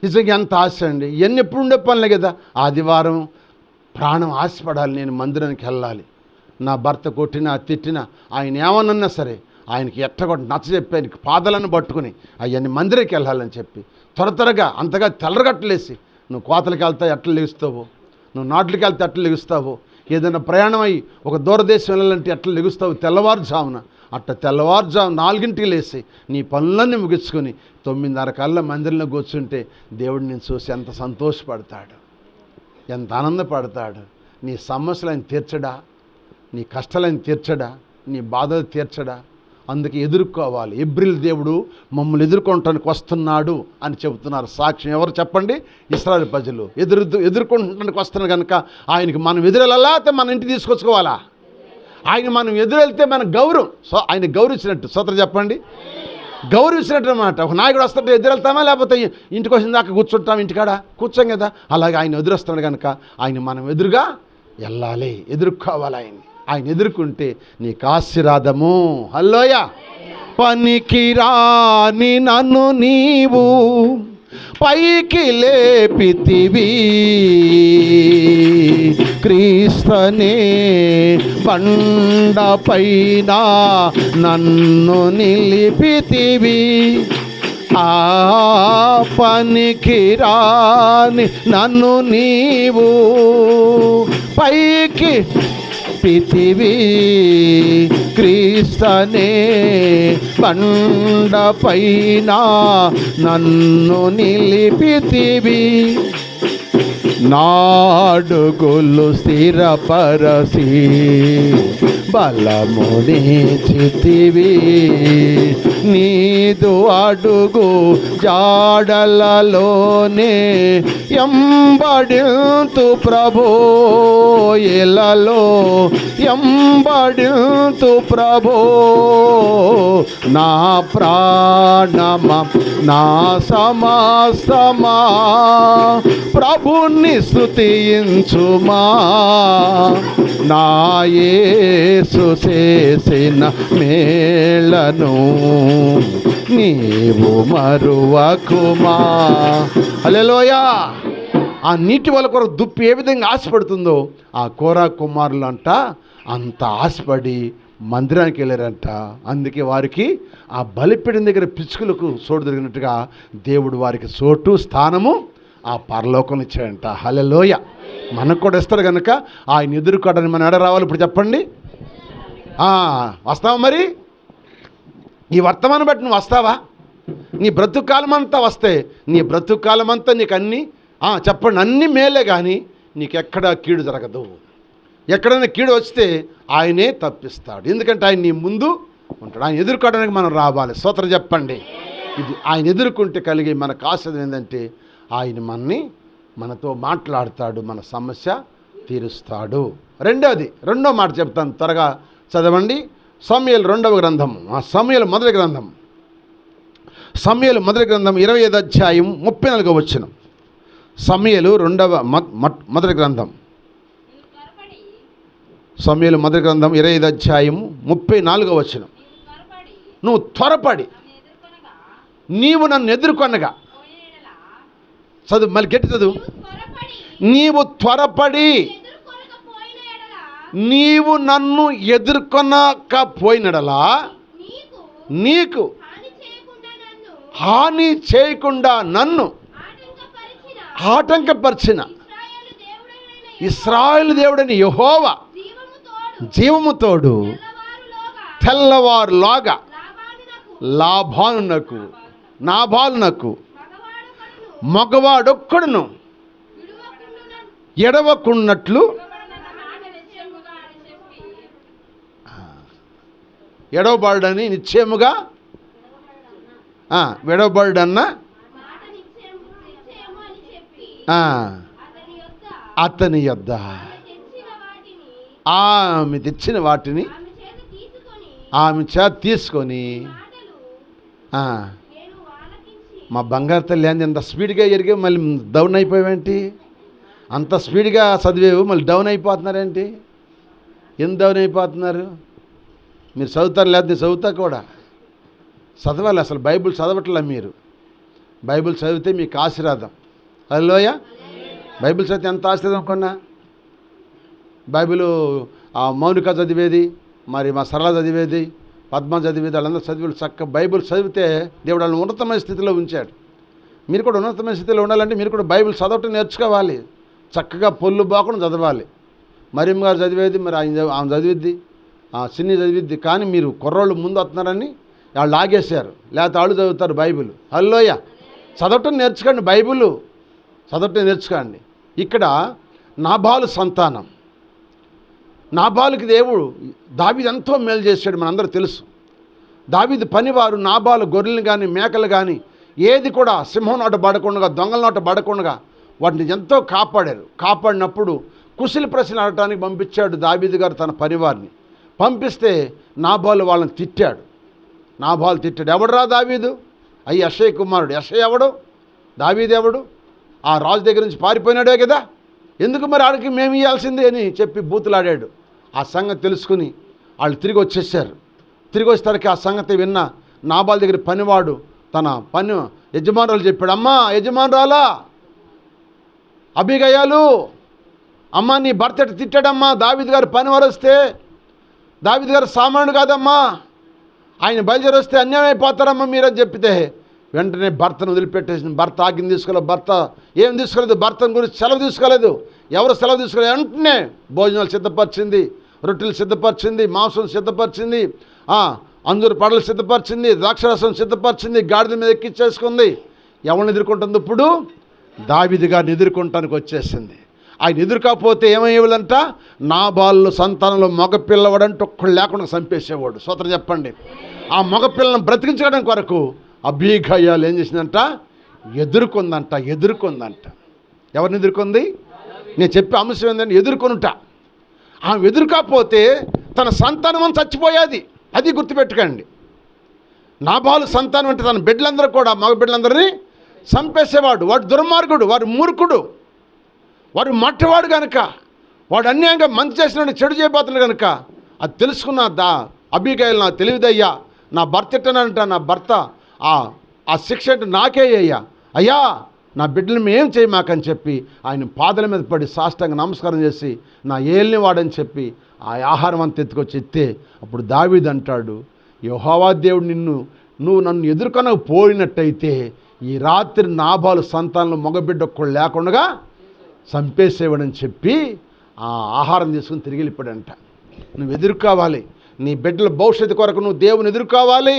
నిజంగా ఎంత ఆశ అండి. ఇవన్నీ ఎప్పుడు ఉండే పనులే కదా. ఆదివారం ప్రాణం ఆశపడాలి, నేను మందిరానికి వెళ్ళాలి. నా భర్త కొట్టినా తిట్టినా, ఆయన ఏమన్నా సరే ఆయనకి ఎట్టగొట్టి నచ్చజెప్పి ఆయనకి పాదాలను పట్టుకుని అవన్నీ మందిరానికి వెళ్ళాలని చెప్పి త్వరగా అంతగా తెల్లగట్టలేసి, నువ్వు కోతలకి వెళ్తా ఎట్లా లెగుస్తావో, నువ్వు నాట్లకి వెళ్తే ఎట్లా లెగుస్తావో, ఏదైనా ప్రయాణం అయ్యి ఒక దూరదేశం వెళ్ళాలంటే ఎట్లా లెగుస్తావు తెల్లవారుజామున, అట్ట తెల్లవారుజాము 4ంటికి లేసి నీ పనులన్నీ ముగించుకొని 9:30 కల్లా మందిరంలో కూర్చుంటే దేవుడు నేను చూసి ఎంత సంతోషపడతాడు, ఎంత ఆనందపడతాడు. నీ సమస్యలు ఆయన తీర్చడా, నీ కష్టాలు ఆయన తీర్చడా, నీ బాధలు తీర్చడా. అందుకే ఎదుర్కోవాలి. ఎబ్రిల్ దేవుడు మమ్మల్ని ఎదుర్కొనటానికి వస్తున్నాడు అని చెబుతున్నారు. సాక్ష్యం ఎవరు చెప్పండి? ఇశ్రాయేలు ప్రజలు ఎదుర్కొనటానికి వస్తున్నారు కనుక ఆయనకి మనం ఎదురెళ్ళాలా, అయితే మన ఇంటికి తీసుకొచ్చుకోవాలా? ఆయన మనం ఎదురెళ్తే మన గౌరవం, సో ఆయన గౌరవించినట్టు, స్తోత్రం చెప్పండి. గౌరవించినట్టు అన్నమాట. ఒక నాయకుడు వస్తుంటే ఎదురెళ్తామా, లేకపోతే ఇంటికి వచ్చిన దాకా కూర్చుంటాం, ఇంటికాడ కూర్చోం కదా. అలాగే ఆయన ఎదురొస్తున్నాడు కనుక ఆయన మనం ఎదురుగా వెళ్ళాలి, ఎదుర్కోవాలి. ఆయన ఎదుర్కొంటే నీకు ఆశీర్వాదము. హల్లోయ. పనికిరాని నన్ను నీవు పైకి లేపితివి, క్రీస్తనే బండపైన నన్ను నిలిపితివి. ఆ పనికిరాని నన్ను నీవు పైకి పితివి, క్రీస్తనే బండపైన నన్ను నిలిపితివి. నాడుగులు స్థిరపరసి బలమునిచితివి, నీదు అడుగు జాడలలోనే ఎంబడింతు ప్రభో, ఎలలో ఎంబడింతు ప్రభో. నా ప్రాణమ నా సమస్తమా ప్రభుని స్తుతించుమా, నా యేసు చేసిన మేళను నీవు మరువకుమా. హల్లెలూయా. ఆ నీటి వల్ల కొరకు దుప్పి ఏ విధంగా ఆశపడుతుందో ఆ కోరా కుమారులు అంట అంత ఆశపడి మందిరానికి వెళ్ళారంట. అందుకే వారికి ఆ బలిపీఠం దగ్గర పిచ్చుకలకు చోటు దొరికినట్టుగా దేవుడు వారికి చోటు స్థానము ఆ పరలోకం ఇచ్చాడంట. హల్లెలూయా. మనకు కూడా ఇస్తాడు కనుక ఆయన ఎదుర్కోవడానికి మనం ఎడ రావాలి ఇప్పుడు చెప్పండి. వస్తావా? మరి ఈ వర్తమానం బట్టి నువ్వు వస్తావా? నీ బ్రతుకాలం అంతా వస్తే నీ బ్రతుకాలం అంతా నీకు అన్నీ చెప్పండి అన్నీ మేలే, కానీ నీకు ఎక్కడ కీడు జరగదు. ఎక్కడైనా కీడు వస్తే ఆయనే తప్పిస్తాడు. ఎందుకంటే ఆయన నీ ముందు ఉంటాడు. ఆయన ఎదుర్కోవడానికి మనం రావాలి. స్తోత్రం చెప్పండి. ఇది ఆయన ఎదుర్కొంటే కలిగే మనకు ఆశీర్వాదం ఏంటంటే ఆయన మనతో మాట్లాడతాడు, మన సమస్య తీరుస్తాడు. రెండో మాట చెప్తాను, త్వరగా చదవండి. సమూయేలు 2వ గ్రంథం, సమూయేలు మొదటి గ్రంథం 25వ అధ్యాయం 34వ వచనం. సమూయేలు మొదటి గ్రంథం, సమూయేలు మొదటి గ్రంథం 25వ అధ్యాయం 34వ వచనం. నువ్వు త్వరపడి నీవు నన్ను ఎదుర్కొనగా, చదువు మళ్ళీ గట్టి చదువు. నీవు త్వరపడి నీవు నన్ను ఎదుర్కొనకపోయినడలా నీకు హాని చేయకుండా నన్ను ఆటంకపరిచిన ఇశ్రాయేలు దేవుడని యెహోవా జీవము తోడు తెల్లవారులాగా నాబాలునకు మగవాడొక్కడును ఎడవకున్నట్లు ఎడవబడని నిశ్చయముగా విడవబడన్న అతని యొద్ద ఆమె తెచ్చిన వాటిని ఆమె చేత తీసుకొని, మా బంగారు తల్లి అంది ఎంత స్పీడ్గా ఎరిగే మళ్ళీ డౌన్ అయిపోయావేంటి? అంత స్పీడ్గా చదివేవు మళ్ళీ డౌన్ అయిపోతున్నారేంటి? ఎందుకు డౌన్ అయిపోతున్నారు? మీరు చదువుతారు, లేదా చదువుతా కూడా చదవాలి. అసలు బైబిల్ చదవట్లే మీరు. బైబిల్ చదివితే మీకు ఆశీర్వాదం. హల్లెలూయా. బైబిల్ చదివితే ఎంత ఆశీర్వాదం కొన్నా. బైబిల్ మౌనిక చదివేది, మరి మా సరళ చదివేది, పద్మ చదివేది, వాళ్ళందరూ చదివి చక్కగా బైబిల్ చదివితే దేవుడు వాళ్ళని ఉన్నతమైన స్థితిలో ఉంచాడు. మీరు కూడా ఉన్నతమైన స్థితిలో ఉండాలంటే మీరు కూడా బైబిల్ చదవటం నేర్చుకోవాలి. చక్కగా పొల్లు బాకుండా చదవాలి. మరియమ్మ గారు చదివేది, మరి ఆమె చదివిద్ది, సిన్ని చదివిద్ది. కానీ మీరు కుర్రోళ్ళు ముందు వస్తున్నారని వాళ్ళు ఆగేశారు, లేకపోతే వాళ్ళు చదువుతారు బైబిల్. హల్లెలూయా. చదవటం నేర్చుకోండి, బైబిల్ చదవటం నేర్చుకోండి. ఇక్కడ నాబాలు సంతానం, నాబాలుకి దేవుడు దావీదు ఎంతో మేలు చేశాడు, మనందరూ తెలుసు. దావీదు పనివారు నాబాలు గొర్రెలు కానీ మేకలు కానీ ఏది కూడా సింహం నోట పడకుండా, దొంగల నోట పడకుండా వాటిని ఎంతో కాపాడారు. కాపాడినప్పుడు కుశల ప్రశ్నలు అడగటానికి పంపించాడు దావీదు గారు తన పనివారిని. పంపిస్తే నాబాలు వాళ్ళని తిట్టాడు. ఎవడురా దావీదు? అయ్యి యెషయా కుమారుడు. యెషయా ఎవడు? దావీదు ఎవడు? ఆ రాజు దగ్గర నుంచి పారిపోయినాడే కదా, ఎందుకు మరి ఆడికి మేము ఇవ్వాల్సిందే అని చెప్పి బూతులాడాడు. ఆ సంగతి తెలుసుకుని వాళ్ళు తిరిగి వచ్చేసారు. తిరిగి వచ్చేసరికి ఆ సంగతి విన్న నాబాలు దగ్గర పనివాడు తన పని యజమానురాలు చెప్పాడు, అమ్మా యజమానురాలా, అబిగయాలు, అమ్మ నీ భర్త తిట్టాడమ్మా, దావీదు గారు పనివారు వస్తే, దావీదు గారు సామాన్యుడు కాదమ్మా, ఆయన బయలుదేరి వస్తే అన్యాయం అయిపోతారమ్మా మీరని చెప్పితే వెంటనే భర్తను వదిలిపెట్టేసింది. భర్త ఆజ్ఞ తీసుకోలేదు, భర్త ఏం తీసుకోలేదు, భర్తను గురించి సెలవు తీసుకోలేదు. ఎవరు సెలవు తీసుకోలేదు? వెంటనే భోజనాలు సిద్ధపరిచింది, రొట్టెలు సిద్ధపరిచింది, మాంసం సిద్ధపరిచింది, అంజూరు పడలు సిద్ధపరిచింది, ద్రాక్షరసం సిద్ధపరిచింది, గాడిద మీద ఎక్కించేసుకుంది. ఎవరిని ఎదుర్కొంటుంది? ఇప్పుడు దావీదు గారిని ఎదుర్కొంటానికి వచ్చేసింది. ఆయన ఎదుర్కపోతే ఏమయ్యేవాళ్ళంట? నాబాలు సంతానంలో మగపిల్లవాడంటే ఒక్కడు లేకుండా చంపేసేవాడు. స్తోత్రం చెప్పండి. ఆ మగపిల్లను బ్రతికించడం కొరకు అబీగయాలు ఏం చేసిందంట? ఎదుర్కొందంట. ఎవరిని ఎదుర్కొంది? నేను చెప్పే అంశం ఏంటంటే ఎదుర్కొనుట. ఆమె ఎదుర్కపోతే తన సంతానం అని చచ్చిపోయేది. అది గుర్తుపెట్టుకోండి. నాబాలు సంతానం అంటే తన బిడ్డలందరూ కూడా, మగ బిడ్డలందరినీ చంపేసేవాడు. వాడు దుర్మార్గుడు, వాడు మూర్ఖుడు, వాడు మట్టవాడు కనుక, వాడు అన్యాయంగా మంచి చేసిన చెడు చేయబోతున్నాడు కనుక అది తెలుసుకున్న అబీగయలు, నా తెలివిదయ్యా, నా భర్త ఎట్టనంట, నా భర్త ఆ శిక్ష అంటే నాకే అయ్యా, నా బిడ్డలు ఏం చేయమాకని చెప్పి ఆయన పాదల మీద పడి సాష్టాంగ నమస్కారం చేసి నా ఏలిని వాడని చెప్పి ఆ ఆహారం అంతా ఎత్తుకొచ్చి ఎత్తే అప్పుడు దావీదు అంటాడు, యెహోవా దేవుడు నువ్వు నన్ను ఎదుర్కొనకపోయినట్టయితే ఈ రాత్రి నాబాలు సంతానంలో మగబిడ్డ ఒక్కడు లేకుండా చంపేసేవాడని చెప్పి ఆ ఆహారం తీసుకుని తిరిగి వెళ్ళిపోయాడంట. నువ్వు ఎదుర్కోవాలి. నీ బిడ్డల భవిష్యత్తు కొరకు నువ్వు దేవుని ఎదుర్కోవాలి.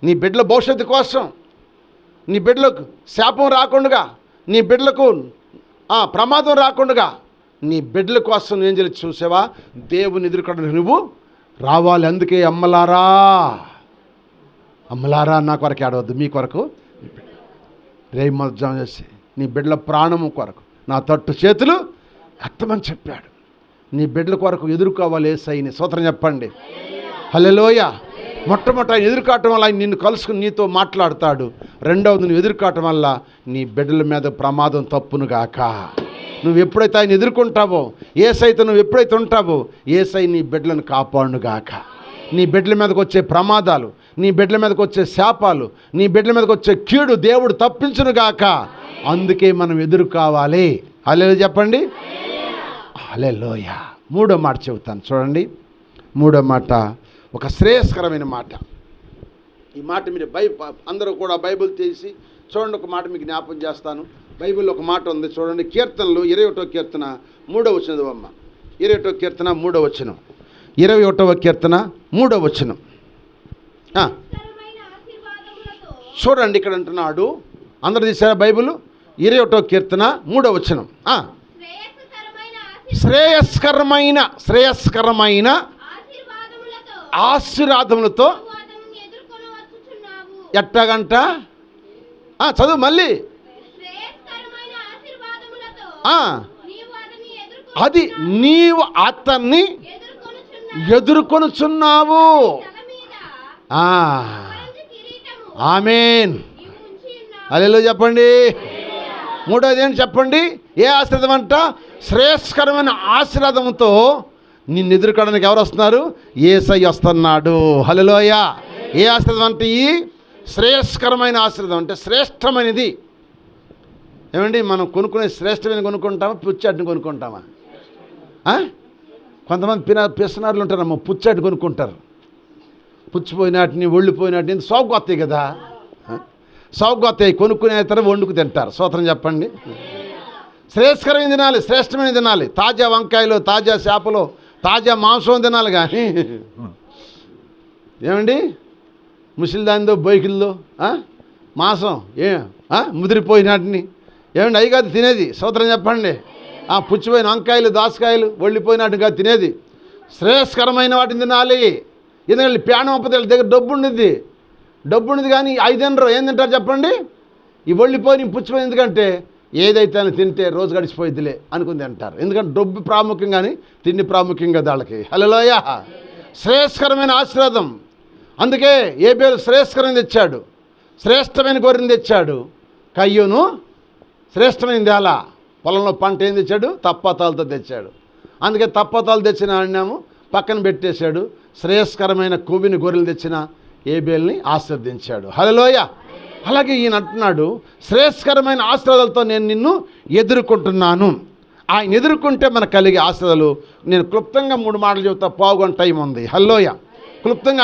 నీ బిడ్డల భవిష్యత్తు కోసం, నీ బిడ్డలకు శాపం రాకుండా, నీ బిడ్డలకు ప్రమాదం రాకుండా నీ బిడ్డల కోసం ఏం చేయాలి చూసావా? దేవుని ఎదుర్కోవడానికి నువ్వు రావాలి. అందుకే అమ్మలారా నా కొరకు ఆడవద్దు, మీ కొరకు రేపు మధ్యాహ్నం చేసి నీ బిడ్డల ప్రాణము కొరకు నా తట్టు చేతులు ఎత్తమని చెప్పాడు. నీ బిడ్డల కొరకు ఎదుర్కోవాలి యేసయ్యని. స్తోత్రం చెప్పండి. హల్లెలూయ. మొట్టమొదట ఆయన ఎదుర్కోవటం వల్ల ఆయన నిన్ను కలుసుకుని నీతో మాట్లాడతాడు. రెండవది నువ్వు ఎదుర్కోవటం వల్ల నీ బిడ్డల మీద ప్రమాదం తప్పునుగాక. నువ్వు ఎప్పుడైతే ఆయన ఎదుర్కొంటావో, యేసయ్యతో నువ్వు ఎప్పుడైతే ఉంటావో, యేసయ్య నీ బిడ్డలను కాపాడునుగాక. నీ బిడ్డల మీదకి వచ్చే ప్రమాదాలు, నీ బిడ్డల మీదకి వచ్చే శాపాలు, నీ బిడ్డల మీదకి వచ్చే కీడు దేవుడు తప్పించునుగాక. అందుకే మనం ఎదుర్కోవాలి. హల్లెలూయా చెప్పండి. హల్లెలూయా. మూడో మాట చెబుతాను చూడండి. మూడో మాట ఒక శ్రేయస్కరమైన మాట. ఈ మాట మీరు అందరూ కూడా బైబిల్ తీసి చూడండి. ఒక మాట మీకు జ్ఞాపకం చేస్తాను. బైబిల్లో ఒక మాట ఉంది చూడండి. కీర్తనలు 21వ కీర్తన 3వ వచనం అమ్మ. 21వ కీర్తన 3వ వచనం. 21వ కీర్తన 3వ వచనం చూడండి. ఇక్కడ అంటున్నాడు, అందరు తీసారా బైబిల్? 21వ కీర్తన 3వ వచనం. శ్రేయస్కరమైన ఆశీర్వాదములతో ఎట్టగంట చదువు మళ్ళీ. అది నీవు అతన్ని ఎదుర్కొనుచున్నావు. ఆమేన్. హల్లెలూయా చెప్పండి. మూడోది ఏంటి చెప్పండి? ఏ ఆశీర్వాదం అంట? శ్రేయస్కరమైన ఆశీర్వాదంతో నిన్ను ఎదుర్కోవడానికి ఎవరు వస్తున్నారు? యేసయ్య వస్తున్నాడు. హల్లెలూయా. ఏ ఆశీర్వాదం అంటే? ఈ శ్రేయస్కరమైన ఆశీర్వాదం అంటే శ్రేష్టమైనది. ఏమండి, మనం కొనుక్కునే శ్రేష్టమైన కొనుక్కుంటామా, పుచ్చాటిని కొనుక్కుంటామా? కొంతమంది పిసనారులు ఉంటారమ్మ, పుచ్చాటి కొనుక్కుంటారు. పుచ్చిపోయినాటిని, ఒళ్ళిపోయినాటిని సౌకు వస్తాయి కదా, సౌకు వస్తాయి. కొనుక్కునే తర్వాత వండుకు తింటారు. స్తోత్రం చెప్పండి. శ్రేయస్కరమైన తినాలి, శ్రేష్టమైన తినాలి. తాజా వంకాయలు, తాజా చేపలు, తాజా మాంసం తినాలి. కానీ ఏమండి, ముసిలిదానిదో బొయ్కిల్లో మాంసం ముదిరిపోయినాటిని ఏమండి అవి కాదు తినేది. స్తోత్రం చెప్పండి. పుచ్చిపోయిన వంకాయలు, దాసకాయలు, ఒళ్ళిపోయినట్టుగా తినేది. శ్రేయస్కరమైన వాటిని తినాలి. ఎందుకంటే ప్యానం అప్పతే దగ్గర డబ్బు ఉండేది కానీ అవి తినరు. ఏం తింటారు చెప్పండి? ఈ ఒళ్ళిపోయి పుచ్చిపోయి. ఎందుకంటే ఏదైతే అని తింటే రోజు గడిచిపోయిద్దిలే అనుకుని తింటారు. ఎందుకంటే డబ్బు ప్రాముఖ్యం కానీ తిండి ప్రాముఖ్యం కదా వాళ్ళకి. హల్లెలూయా. శ్రేయస్కరమైన ఆశీర్వాదం. అందుకే ఏబేలు శ్రేయస్కరమైన తెచ్చాడు, శ్రేష్టమైన గొర్రెని తెచ్చాడు. కయ్యూను శ్రేష్టమైనది అలా పొలంలో పంట ఏం తెచ్చాడు? తప్పతాలతో తెచ్చాడు. అందుకే తప్పతాలు తెచ్చిన అన్నాము పక్కన పెట్టేశాడు. శ్రేయస్కరమైన కొవ్విని గొర్రెలు తెచ్చిన ఏబేల్ని ఆశీర్వదించాడు. హల్లెలూయా. అలాగే ఈయన అంటున్నాడు, శ్రేయస్కరమైన ఆశీర్వాదాలతో నేను నిన్ను ఎదుర్కొంటున్నాను. ఆయన ఎదుర్కొంటే మనకు కలిగే ఆశీర్వాదాలు నేను క్లుప్తంగా 3 మాటలు చెబుతా. పావుగంట టైం ఉంది. హల్లెలూయా. క్లుప్తంగా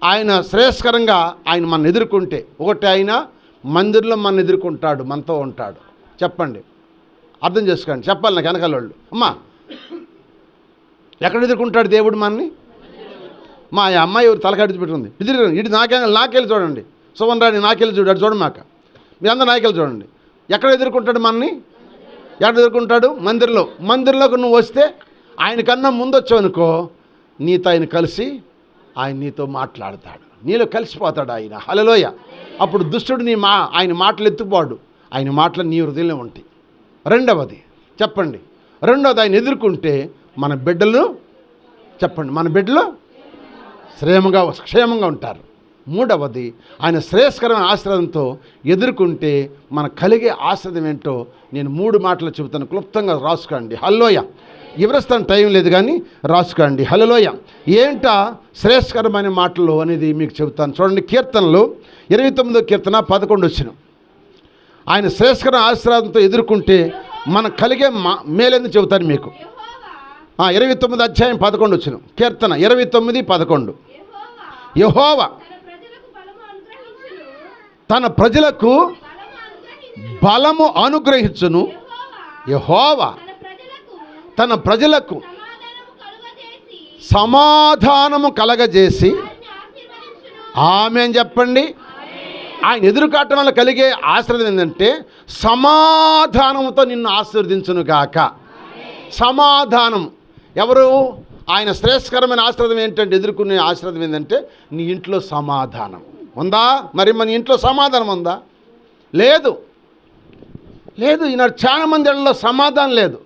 ఆయన శ్రేయస్కరంగా ఆయన మనం ఎదుర్కొంటే, ఒకటి ఆయన మందిరంలో మన ఎదుర్కొంటాడు, మనతో ఉంటాడు. చెప్పండి, అర్థం చేసుకోండి. చెప్పాలి నాకు వెనకాల వాళ్ళు. అమ్మా, ఎక్కడ ఎదుర్కొంటాడు దేవుడు మనని? మా అమ్మాయి ఎవరు తలకాడి పెట్టుకుంది, ఇటు నాకెళ్ళి చూడండి. సువన్ రాణి నాకెళ్ళి చూడాడు, చూడమాక. మీ అందరూ నాకెళ్ళి చూడండి. ఎక్కడ ఎదుర్కొంటాడు మనని? ఎక్కడ ఎదుర్కొంటాడు? మందిరంలోకి నువ్వు వస్తే ఆయనకన్నా ముందు వచ్చావనుకో, నీతో ఆయన కలిసి ఆయన నీతో మాట్లాడతాడు, నీలో కలిసిపోతాడు ఆయన. హల్లెలూయా. అప్పుడు దుష్టుడు ఆయన మాటలు ఎత్తుకుపోడు, ఆయన మాటలు నీ హృదయంలో ఉంటాయి. రెండవది చెప్పండి. రెండవది ఆయన ఎదుర్కొంటే మన బిడ్డలు చెప్పండి, మన బిడ్డలు క్షేమంగా ఉంటారు. మూడవది ఆయన శ్రేయస్కరమైన ఆశీర్వాదంతో ఎదుర్కొంటే మనకు కలిగే ఆశీర్వాదం ఏంటో నేను 3 మాటలు చెబుతాను. క్లుప్తంగా రాసుకోండి. హల్లెలూయా. వివరిస్తాను, టైం లేదు కానీ రాసుకోండి. హల్లెలూయా. ఏంటా శ్రేయస్కరమైన మాటలు అనేది మీకు చెబుతాను. చూడండి, కీర్తనలు 29వ కీర్తన 11 వచనం. ఆయన శ్రేయస్కరమైన ఆశీర్వాదంతో ఎదుర్కొంటే మనకు కలిగే మేలేందుకు చెబుతాను మీకు. 29 అధ్యాయం 11 వచనం. కీర్తన 29:11. యెహోవా తన ప్రజలకు బలము అనుగ్రహించును. యెహోవా తన ప్రజలకు సమాధానము కలగజేసి. ఆమేన్ చెప్పండి. ఆయన ఎదురుకాటం వల్ల కలిగే ఆశీర్వాదం ఏంటంటే సమాధానంతో నిన్ను ఆశీర్వదించును గాక. సమాధానం. ఎవరు? ఆయన శ్రేష్ఠకరమైన ఆశీర్వాదం ఏంటంటే, ఎదుర్కొనే ఆశీర్వాదం ఏంటంటే నీ ఇంట్లో సమాధానం ఉందా? మరి మన ఇంట్లో సమాధానం ఉందా? లేదు. ఈనాడు చాలా మంది ఇళ్ళలో సమాధానం లేదు.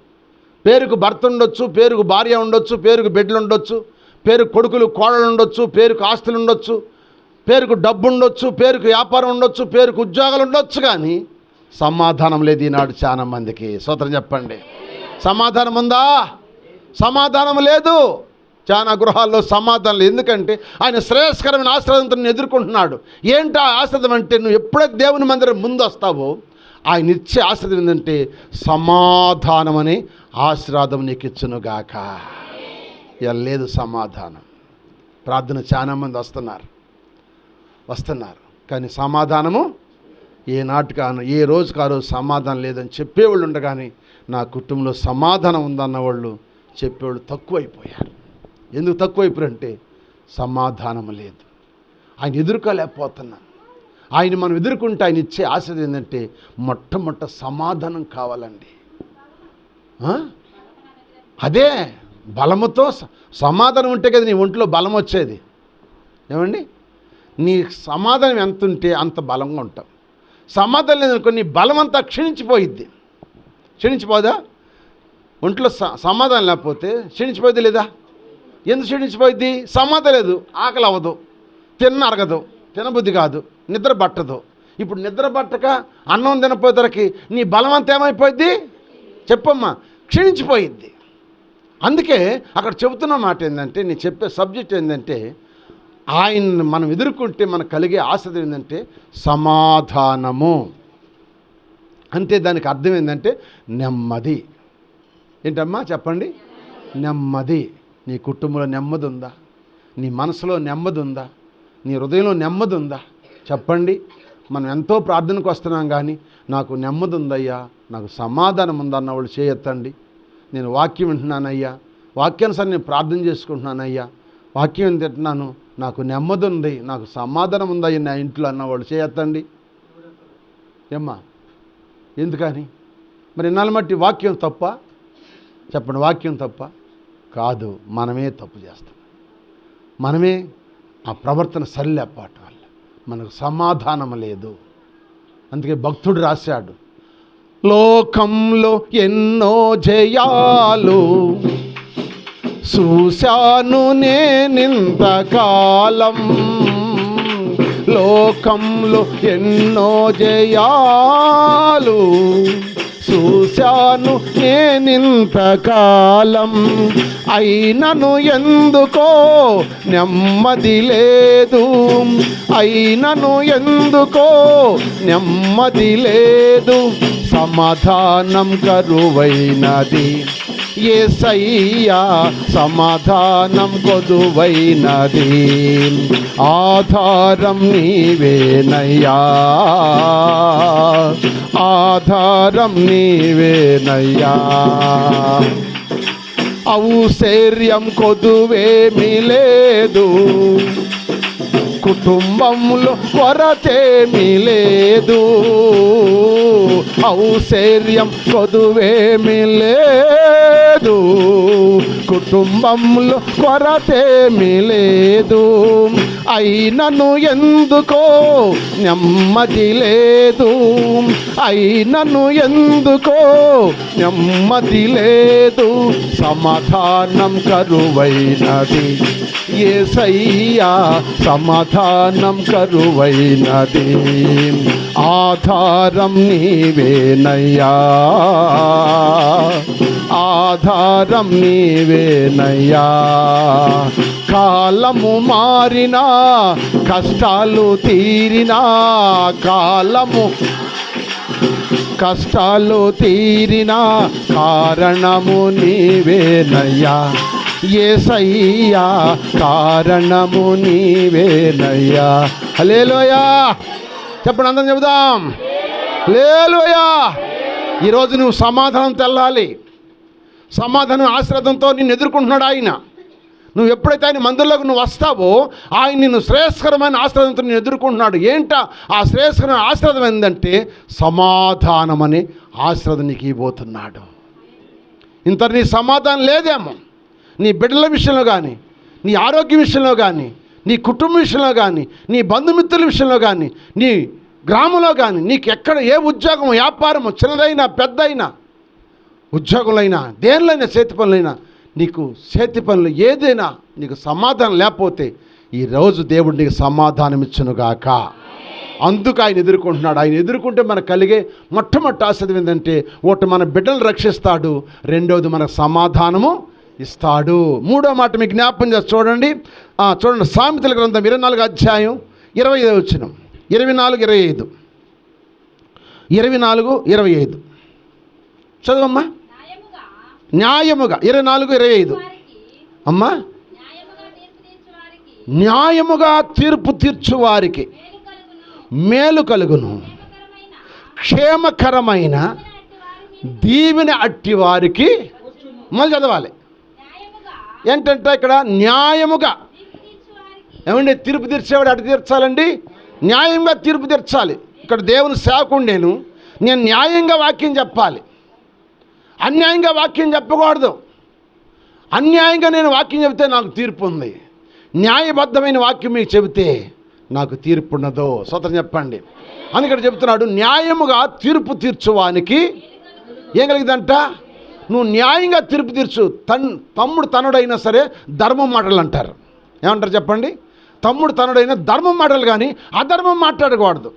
పేరుకు భర్త ఉండొచ్చు, పేరుకు భార్య ఉండొచ్చు, పేరుకు బిడ్డలు ఉండొచ్చు, పేరుకు కొడుకులు కోడలు ఉండొచ్చు, పేరుకు ఆస్తులు ఉండొచ్చు, పేరుకు డబ్బు ఉండొచ్చు, పేరుకు వ్యాపారం ఉండొచ్చు, పేరుకు ఉద్యోగాలు ఉండొచ్చు, కానీ సమాధానం లేదు ఈనాడు చాలా మందికి. స్తోత్రం చెప్పండి. సమాధానం ఉందా? సమాధానం లేదు. చాలా గృహాల్లో సమాధానం లేదు. ఎందుకంటే ఆయన శ్రేయస్కరమైన ఆశీర్వాదంతో ఎదుర్కొంటున్నాడు. ఏంటా ఆశీర్వాదం అంటే, నువ్వు ఎప్పుడైతే దేవుని మందిరం ముందు వస్తావో ఆయన ఇచ్చే ఆశీర్వాదం ఏంటంటే సమాధానం అనే ఆశీర్వాదం నీకు ఇచ్చునుగాక. ఇలా లేదు సమాధానం. ప్రార్థన చాలా మంది వస్తున్నారు కానీ సమాధానము ఏనాటికాను ఏ రోజుకు ఆ రోజు సమాధానం లేదని చెప్పేవాళ్ళు ఉండగానే నా కుటుంబంలో సమాధానం ఉందన్న వాళ్ళు చెప్పేవాళ్ళు తక్కువైపోయారు. ఎందుకు తక్కువైపోయారంటే సమాధానం లేదు. ఆయన ఎదుర్కోలేకపోతున్నాం. ఆయన మనం ఎదుర్కొంటే ఆయన ఇచ్చే ఆశీర్వాదం ఏంటంటే మొట్టమొదట సమాధానం కావాలండి. అదే బలముతో సమాధానం ఉంటే కదా నీ ఒంట్లో బలం వచ్చేది. ఏమండి? నీ సమాధానం ఎంత ఉంటే అంత బలంగా ఉంటాం. సమాధానం లేదనుకో నీ బలం అంతా క్షీణించిపోదా? ఒంట్లో సమాధానం లేకపోతే క్షీణించిపోయింది లేదా? ఎందుకు క్షీణించిపోయింది? సమాధానం లేదు. ఆకలి అవ్వదు, అరగదు, తినబుద్ధి కాదు, నిద్ర పట్టదు. ఇప్పుడు నిద్ర పట్టక అన్నం తినపోయేసరికి నీ బలం అంతా ఏమైపోయింది? చెప్పమ్మా, క్షీణించిపోయిద్ది. అందుకే అక్కడ చెబుతున్న మాట ఏంటంటే, నేను చెప్పే సబ్జెక్ట్ ఏంటంటే, ఆయన్ని మనం ఎదుర్కొంటే మనకు కలిగే ఆశీర్వాదం ఏంటంటే సమాధానము. అంటే దానికి అర్థం ఏంటంటే నెమ్మది. ఏంటమ్మా చెప్పండి? నెమ్మది. నీ కుటుంబంలో నెమ్మది ఉందా? నీ మనసులో నెమ్మది ఉందా? నీ హృదయంలో నెమ్మది ఉందా? చెప్పండి. మనం ఎంతో ప్రార్థనకు వస్తున్నాం కానీ నాకు నెమ్మది ఉందయ్యా, నాకు సమాధానం ఉందన్న వాళ్ళు చేయొత్తండి. నేను వాక్యం వింటున్నానయ్యా, వాక్యానుసారం నేను ప్రార్థన చేసుకుంటున్నానయ్యా, వాక్యం తింటున్నాను, నాకు నెమ్మది ఉంది, నాకు సమాధానం ఉందయ్యా నా ఇంట్లో అన్నవాళ్ళు చేయొత్తండి. ఏమ్మా ఎందుకని? మరి ఇన్నాళ్ళ మట్టి వాక్యం తప్ప? చెప్పండి, వాక్యం తప్ప కాదు. మనమే తప్పు చేస్తాం. మనమే ఆ ప్రవర్తన సరిలేపాటం వల్ల మనకు సమాధానం లేదు. అందుకే భక్తుడు రాశాడు, లోకంలో ఎన్నో జయాలు చూశాను నేనింతకాలం, లోకంలో ఎన్నో జయాలు చూశాను నేనింతకాలం, అయినను ఎందుకో నెమ్మది లేదు, అయినను ఎందుకో నెమ్మది లేదు, సమాధానం కరువైనది యేసయ్యా, సమాధానం కొదువైనది, ఆధారం నీవేనయ్యా, ఆధారం నీవేనయ్యా, ఔషర్యం కొదువేమీ లేదు, కుటుంబంలో కొరతేమీ లేదు, ఔషర్యం కొదువేమీ లేదు, కుటుంబంలో కొరతేమీ లేదు, అయినను ఎందుకో నెమ్మది లేదు, అయినను ఎందుకో నెమ్మది లేదు, సమాధానం కరువైనది యేసయ్యా, సమాధానం కరువైనది, ఆధారం నీవేనయ్యా, ఆధారం నీవేనయ్యా, కాలము మారినా కష్టాలు తీరినా, కష్టాలు తీరినా కారణము నీవేనయ్యా, యేసయ్యా, కారణము నీవేనయ్యా. హల్లెలూయా. చెప్పండి, అందరం చెబుదాం హల్లెలూయా. ఈరోజు నువ్వు సమాధానం తెల్లాలి. సమాధానం ఆశీర్వాదంతో నిన్ను ఎదుర్కొంటున్నాడు ఆయన. నువ్వు ఎప్పుడైతే ఆయన మందిరంలోకి నువ్వు వస్తావో ఆయన నిన్ను శ్రేయస్కరమైన ఆశీర్వాదంతో నిన్ను ఎదుర్కొంటున్నాడు. ఏంటా ఆ శ్రేయస్కరమైన ఆశీర్వాదం ఏంటంటే సమాధానం అనే ఆశీర్వాదం నీకు ఇవ్వబోతున్నాడు. ఇంత నీ సమాధానం లేదేమో, నీ బిడ్డల విషయంలో కానీ, నీ ఆరోగ్య విషయంలో కానీ, నీ కుటుంబ విషయంలో కానీ, నీ బంధుమిత్రుల విషయంలో కానీ, నీ గ్రామంలో కానీ, నీకు ఎక్కడ ఏ ఉద్యోగం, వ్యాపారము, చిన్నదైనా పెద్దయినా, ఉద్యోగులైనా దేనిలైనా, చేతి పనులైనా, నీకు చేతి పనులు ఏదైనా నీకు సమాధానం లేకపోతే ఈరోజు దేవుడు నీకు సమాధానం ఇచ్చునుగాక. అందుకు ఆయన ఎదుర్కొంటున్నాడు. ఆయన ఎదుర్కొంటే మనకు కలిగే మొట్టమొదటి ఆశీర్వాదం ఏంటంటే, ఒకటి మన బిడ్డలు రక్షిస్తాడు, రెండవది మనకు సమాధానము ఇస్తాడు. మూడో మాట మీకు జ్ఞాపకం చేసి చూడండి. చూడండి, సామెతల గ్రంథం 24 అధ్యాయం 25 వచనం. 24:25 24:25 చదవమ్మా. న్యాయముగా 24:25 అమ్మా. న్యాయముగా తీర్పు తీర్చువారికి మేలు కలుగును, క్షేమకరమైన దీవెన అట్టి వారికి. మళ్ళీ చదవాలి. ఏంటంటే ఇక్కడ న్యాయముగా, ఏమండి, తీర్పు తీర్చేవాడు అటు తీర్చాలండి, న్యాయంగా తీర్పు తీర్చాలి. ఇక్కడ దేవుని సేవకుడు నేను న్యాయంగా వాక్యం చెప్పాలి, అన్యాయంగా వాక్యం చెప్పకూడదు. అన్యాయంగా నేను వాక్యం చెబితే నాకు తీర్పు ఉంది, న్యాయబద్ధమైన వాక్యం మీకు చెబితే నాకు తీర్పు ఉండదు. స్వతంత్రం చెప్పండి. అందుకని చెప్తున్నాడు, న్యాయముగా తీర్పు తీర్చువానికి ఏం కలిగిందంట? నువ్వు న్యాయంగా తీర్పు తీర్చు. తమ్ముడు తనుడైనా సరే ధర్మం మాటలు అంటారు. ఏమంటారు చెప్పండి? తమ్ముడు తనుడైనా ధర్మం మాటలు, కానీ అధర్మం మాట్లాడకూడదు.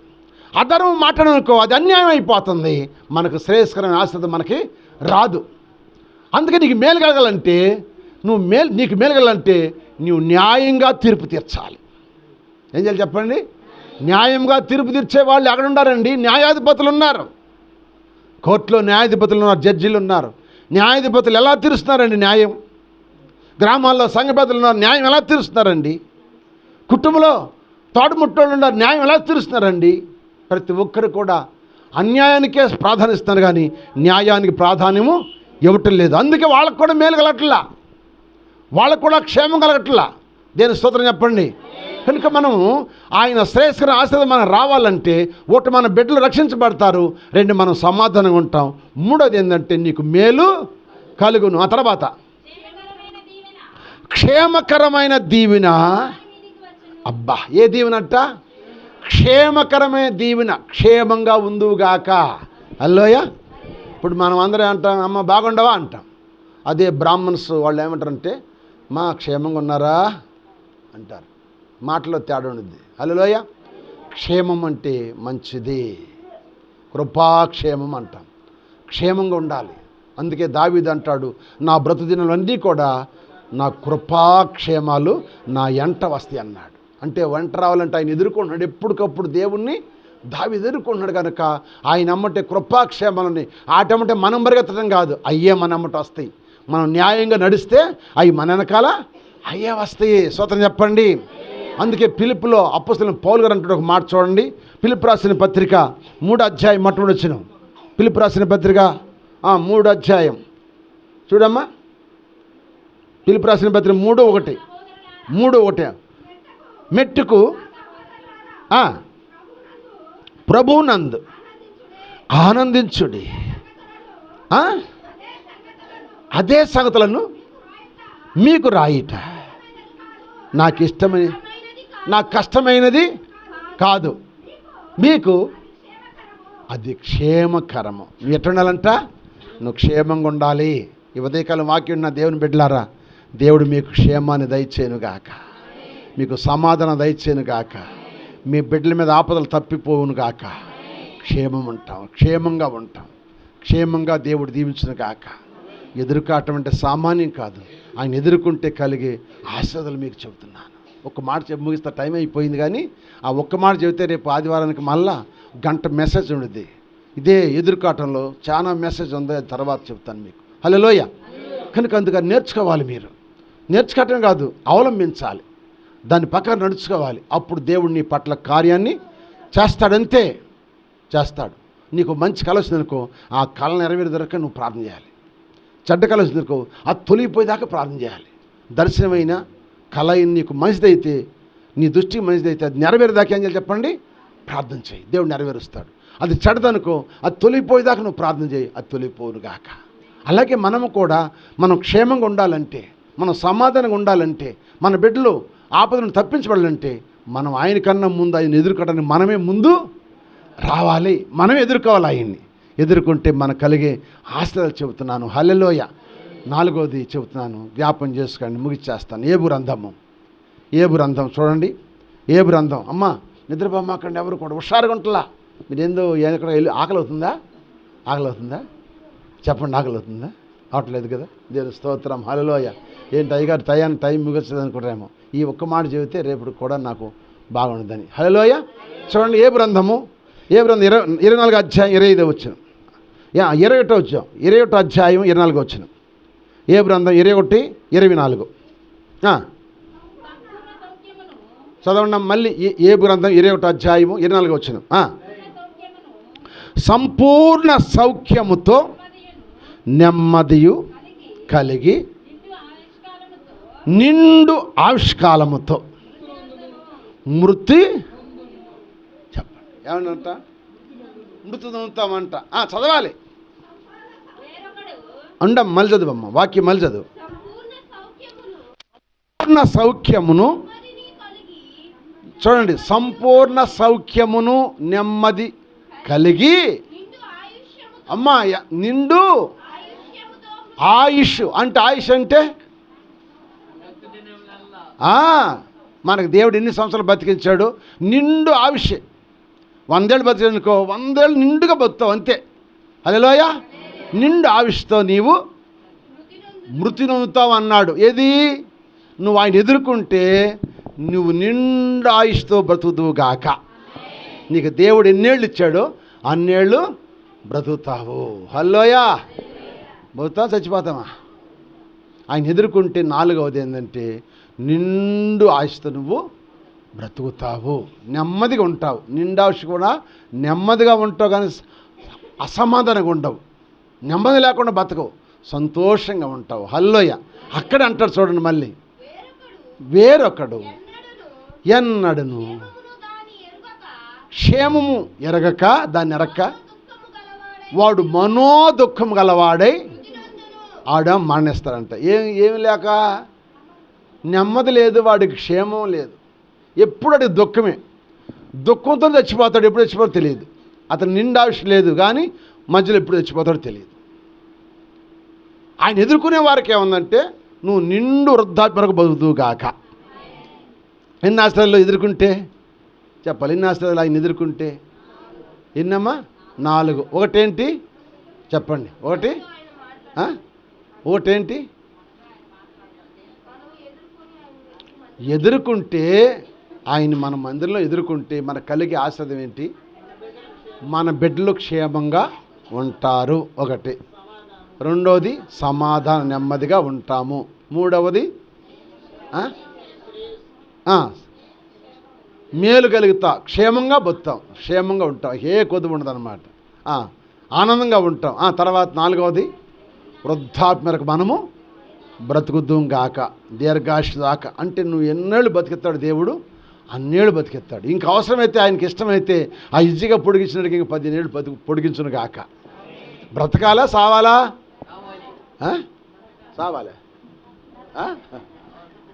అధర్మం మాట్లాడనుకో, అది అన్యాయం అయిపోతుంది, మనకు శ్రేయస్కరమైన ఆశీర్వాదం మనకి రాదు. అందుకే నీకు మేలు కలగాలంటే, నీకు మేలు కలగాలంటే నువ్వు న్యాయంగా తీర్పు తీర్చాలి. ఏం చేయాలి చెప్పండి? న్యాయంగా తీర్పు తీర్చే వాళ్ళు ఎక్కడ ఉన్నారండి? న్యాయాధిపతులు ఉన్నారు, కోర్టులో న్యాయాధిపతులు ఉన్నారు, జడ్జీలు ఉన్నారు. న్యాయాధిపతులు ఎలా తీరుస్తున్నారండి న్యాయం? గ్రామాల్లో సంఘ పెద్దలు ఉన్నారు, న్యాయం ఎలా తీరుస్తున్నారండి? కుటుంబంలో తోడుముట్టోళ్ళు ఉన్నారు, న్యాయం ఎలా తీరుస్తున్నారండి? ప్రతి ఒక్కరు కూడా అన్యాయానికే ప్రాధాన్యం ఇస్తున్నారు, కానీ న్యాయానికి ప్రాధాన్యము ఇవ్వటం లేదు. అందుకే వాళ్ళకు కూడా మేలు కలగట్లా, వాళ్ళకు కూడా క్షేమం కలగట్లా. దేని స్తోత్రం చెప్పండి. కనుక మనము ఆయన శ్రేయస్కర ఆశీర్వాదం మనకు రావాలంటే, ఒకటి మన బిడ్డలు రక్షించబడతారు, రెండు మనం సమాధానంగా ఉంటాం, మూడోది ఏంటంటే నీకు మేలు కలుగును. ఆ తర్వాత క్షేమకరమైన దీవెన. అబ్బా, ఏ దీవెనట? క్షేమకరమైన దీవెన. క్షేమంగా ఉందువుగాక. హల్లెలూయా. ఇప్పుడు మనం అందరం అంటాం, అమ్మ బాగుండవా అంటాం. అదే బ్రాహ్మణ్స్ వాళ్ళు ఏమంటారంటే, మా క్షేమంగా ఉన్నారా అంటారు. మాటలో తేడా ఉండద్ది. హల్లెలూయా. క్షేమం అంటే మంచిది, కృపాక్షేమం అంటాం. క్షేమంగా ఉండాలి. అందుకే దావీదు అంటాడు, నా బ్రతుదినాలన్నీ కూడా నా కృపాక్షేమాలు నా ఎంట వస్తాయి అన్నాడు. అంటే వెంట రావాలంటే ఆయన ఎదుర్కొంటున్నాడు, ఎప్పటికప్పుడు దేవుణ్ణి దావీదు ఎదుర్కొంటున్నాడు. కనుక ఆయన అమ్మటే కృపాక్షేమాలని ఆటమంటే మనం పరిగెత్తడం కాదు, అయ్యే మన అమ్మట వస్తాయి. మనం న్యాయంగా నడిస్తే అవి మన వెనకాల అయ్యే వస్తాయి. స్వతంత్రం చెప్పండి. అందుకే పిలుపులో అపోస్తలుడైన పౌలు గారు అంటాడు ఒక మాట చూడండి. పిలుపు రాసిన పత్రిక 3వ అధ్యాయం మొట్టమొదటి వచనం. పిలుపు రాసిన పత్రిక 3వ అధ్యాయం చూడమ్మా. పిలుపు రాసిన పత్రిక 3:1 మెట్టుకు ప్రభువునందు ఆనందించుడి, అదే సంగతులను మీకు రాయిట. నాకు ఇష్టమైన, నాకు కష్టమైనది కాదు, మీకు అది క్షేమకరము. నువ్వు ఎట్లా ఉండాలంట? నువ్వు క్షేమంగా ఉండాలి. ఈ ఉదయకాలం వాక్యం ఉన్న దేవుని బిడ్డలారా, దేవుడు మీకు క్షేమాన్ని దయచేయునుగాక, మీకు సమాధానం దయచేయునుగాక, మీ బిడ్డల మీద ఆపదలు తప్పిపోవునుగాక. క్షేమం ఉంటాం, క్షేమంగా ఉంటాం, క్షేమంగా దేవుడు దీవించునుగాక. ఎదుర్కాటం అంటే సామాన్యం కాదు. ఆయన ఎదుర్కొంటే కలిగే ఆశీర్వాదాలు మీకు చెబుతున్నాను. ఒక మాట చెప్పి ముగిస్తా, టైం అయిపోయింది. కానీ ఆ ఒక్క మాట చెబితే రేపు ఆదివారానికి మళ్ళా గంట మెసేజ్ ఉండేది. ఇదే ఎదుర్కాటంలో చాలా మెసేజ్ ఉంది, అది తర్వాత చెప్తాను మీకు. హల్లెలూయా. కనుక అందుకని నేర్చుకోవాలి. మీరు నేర్చుకోవటం కాదు, అవలంబించాలి, దాని పక్కన నడుచుకోవాలి. అప్పుడు దేవుడు నీ పట్ల కార్యాన్ని చేస్తాడంతే, చేస్తాడు. నీకు మంచి కళ వచ్చిందనుకో, ఆ కళ నెరవేరేదాకా నువ్వు ప్రార్థన చేయాలి. చెడ్డ కళ వచ్చిందనుకో, అది తొలిగిపోయేదాకా ప్రార్థన చేయాలి. దర్శనమైన కళ నీకు మంచిదైతే, నీ దృష్టికి మంచిదైతే, అది నెరవేరేదాకా ఏం చేయాలి చెప్పండి? ప్రార్థన చేయి, దేవుడు నెరవేరుస్తాడు. అది చెడ్డదనుకో, అది తొలిగిపోయేదాకా నువ్వు ప్రార్థన చేయి, అది తొలిగిపోవునుగాక. అలాగే మనము కూడా మనం క్షేమంగా ఉండాలంటే, మనం సమాధానంగా ఉండాలంటే, మన బిడ్డలు ఆపదలను తప్పించబడాలంటే మనం ఆయన కన్నా ముందు ఆయన ఎదుర్కోవడానికి మనమే ముందు రావాలి. మనమే ఎదుర్కోవాలి. ఆయన్ని ఎదుర్కొంటే మనకు కలిగే ఆశీర్వాదాలు చెబుతున్నాను. హల్లెలూయ. 4వది చెబుతున్నాను, జ్ఞాపం చేసుకోండి, ముగిచ్చేస్తాను. ఏబు గ్రంథం చూడండి. ఏబు గ్రంథం. అమ్మ నిద్రపోమాకండి, ఎవరు కూడా హుషారుగా ఉంటలా. మీరేందో ఎక్కడ వెళ్ళి ఆకలి అవుతుందా చెప్పండి. ఆకలి అవుతుందా? అవట్లేదు కదా. దేవుని స్తోత్రం. హల్లెలూయ. ఏంటి అయ్యగారు టైం ముగిస్తుంది అనుకుంటారేమో. ఈ ఒక్క మాట చెబితే రేపు కూడా నాకు బాగుండదని. హల్లెలూయ. చూడండి ఏబు గ్రంథం 24 అధ్యాయం 25 వచనం. 21 అధ్యాయం 24 వచనం. ఏబు గ్రంథం 21:24. చదవండి మళ్ళీ. ఏబు గ్రంథం 21 అధ్యాయం 24 వచనం. సంపూర్ణ సౌఖ్యముతో నెమ్మదియు కలిగి నిండు ఆయుష్కాలముతో మృతి చెప్పండి. ఏమన్నంట? మృతి నొందుతామంట. చదవాలి. మళ్ళీ చదువమ్మ, వాక్యం మళ్ళీ చదువు. సంపూర్ణ సౌఖ్యమును చూడండి. సంపూర్ణ సౌఖ్యమును నెమ్మది కలిగి అమ్మా నిండు ఆయుష్ అంటే ఆయుష్ అంటే మనకు దేవుడు ఎన్ని సంవత్సరాలు బతికించాడు? నిండు ఆయుష్. 100 ఏళ్ళు బతికించుకో, 100 ఏళ్ళు నిండుగా బతుకుతావు అంతే. హల్లెలూయ. నిండు ఆయుష్తో నీవు మృతి నొందుతావు అన్నాడు. ఏది? నువ్వు ఆయన ఎదుర్కొంటే నువ్వు నిండు ఆయుష్తో బ్రతుకుదువుగాక. నీకు దేవుడు ఎన్నేళ్ళు ఇచ్చాడో అన్నేళ్ళు బ్రతుకుతావు. హల్లెలూయ. బతుకుతావు, చచ్చిపోతామా? ఆయన ఎదుర్కొంటే 4వది ఏంటంటే నిండు ఆయుష్తో నువ్వు బ్రతుకుతావు, నెమ్మదిగా ఉంటావు. నిండాయుష్ కూడా నెమ్మదిగా ఉంటావు, కానీ అసమాధానంగా ఉండవు. నెమ్మది లేకుండా బతకవు, సంతోషంగా ఉంటావు. హల్లెలూయ. అక్కడ అంటాడు చూడండి మళ్ళీ, వేరొకడు ఎన్నడను క్షేమము ఎరగక దాన్ని ఎరక్క వాడు మనోదుఖం గలవాడై ఆడ మరణిస్తాడంట. ఏమి లేక నెమ్మది లేదు, వాడికి క్షేమం లేదు. ఎప్పుడు అడిగి దుఃఖమే, దుఃఖంతో చచ్చిపోతాడు. ఎప్పుడు చచ్చిపోతాడో తెలియదు. అతను నిండాయుష్ లేదు, కానీ మధ్యలో ఎప్పుడు చచ్చిపోతాడో తెలియదు. ఆయన ఎదుర్కొనే వారికి ఏముందంటే నువ్వు నిండు వృద్ధాప్యకు బతుకుగాక. ఎన్ని ఆశ్రయాల్లో ఎదుర్కొంటే చెప్పాలి. ఎన్ని ఆశ్రయాలు ఆయన ఎదుర్కొంటే? ఎన్నమ్మా? 4. ఒకటేంటి చెప్పండి. ఒకటేంటి? ఎదుర్కొంటే ఆయన మన మందిరంలో ఎదుర్కొంటే మనకు కలిగే ఆశ్రదం ఏంటి? మన బిడ్డలు క్షేమంగా ఉంటారు. ఒకటి. రెండోది సమాధానం, నెమ్మదిగా ఉంటాము. మూడవది మేలు కలుగుతా, క్షేమంగా బతుకుతాం, క్షేమంగా ఉంటాం, ఏ కొద్దు ఉండదు అనమాట. ఆనందంగా ఉంటాం. తర్వాత 4వది వృద్ధాప్యకు మనము బ్రతుకుద్దాం గాక, దీర్ఘాయుష్ దాకా. అంటే నువ్వు ఎన్నేళ్ళు బతికిస్తాడు దేవుడు, అన్నేళ్ళు బతికిస్తాడు. ఇంక అవసరమైతే ఆయనకి ఇష్టమైతే ఆ ఈజీగా పొడిగించినట్టుగా ఇంక 15 ఏళ్ళు పొడిగించును గాక. బ్రతకాలా సావాలా? సావాలా?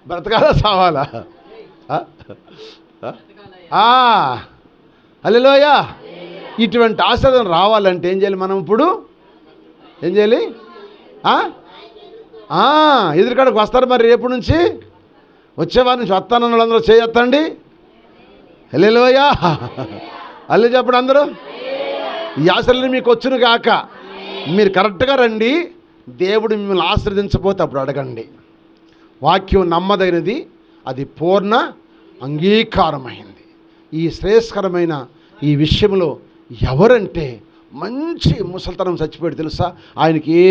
బ్రతకాలా సావాలా? హల్లెలూయ. ఇటువంటి ఆశీర్వాదం రావాలంటే ఏం చేయాలి మనం? ఇప్పుడు ఏం చేయాలి? ఎదురుకాడకు వస్తారు మరి. రేపు నుంచి వచ్చేవారి నుంచి వస్తానన్న వాళ్ళందరూ చేయొత్తండి. హల్లెలూయ. అల్లు చెప్పండి అందరూ. ఈ ఆశలన్నీ మీకు వచ్చును కాక. మీరు కరెక్ట్గా రండి. దేవుడు మిమ్మల్ని ఆశీర్వదించకపోతే అప్పుడు అడగండి. వాక్యం నమ్మదగినది, అది పూర్ణ అంగీకారమైంది. ఈ శ్రేయస్కరమైన ఈ విషయంలో ఎవరంటే మంచి ముసలితనం చచ్చిపోయాడు తెలుసా? ఆయనకి ఏ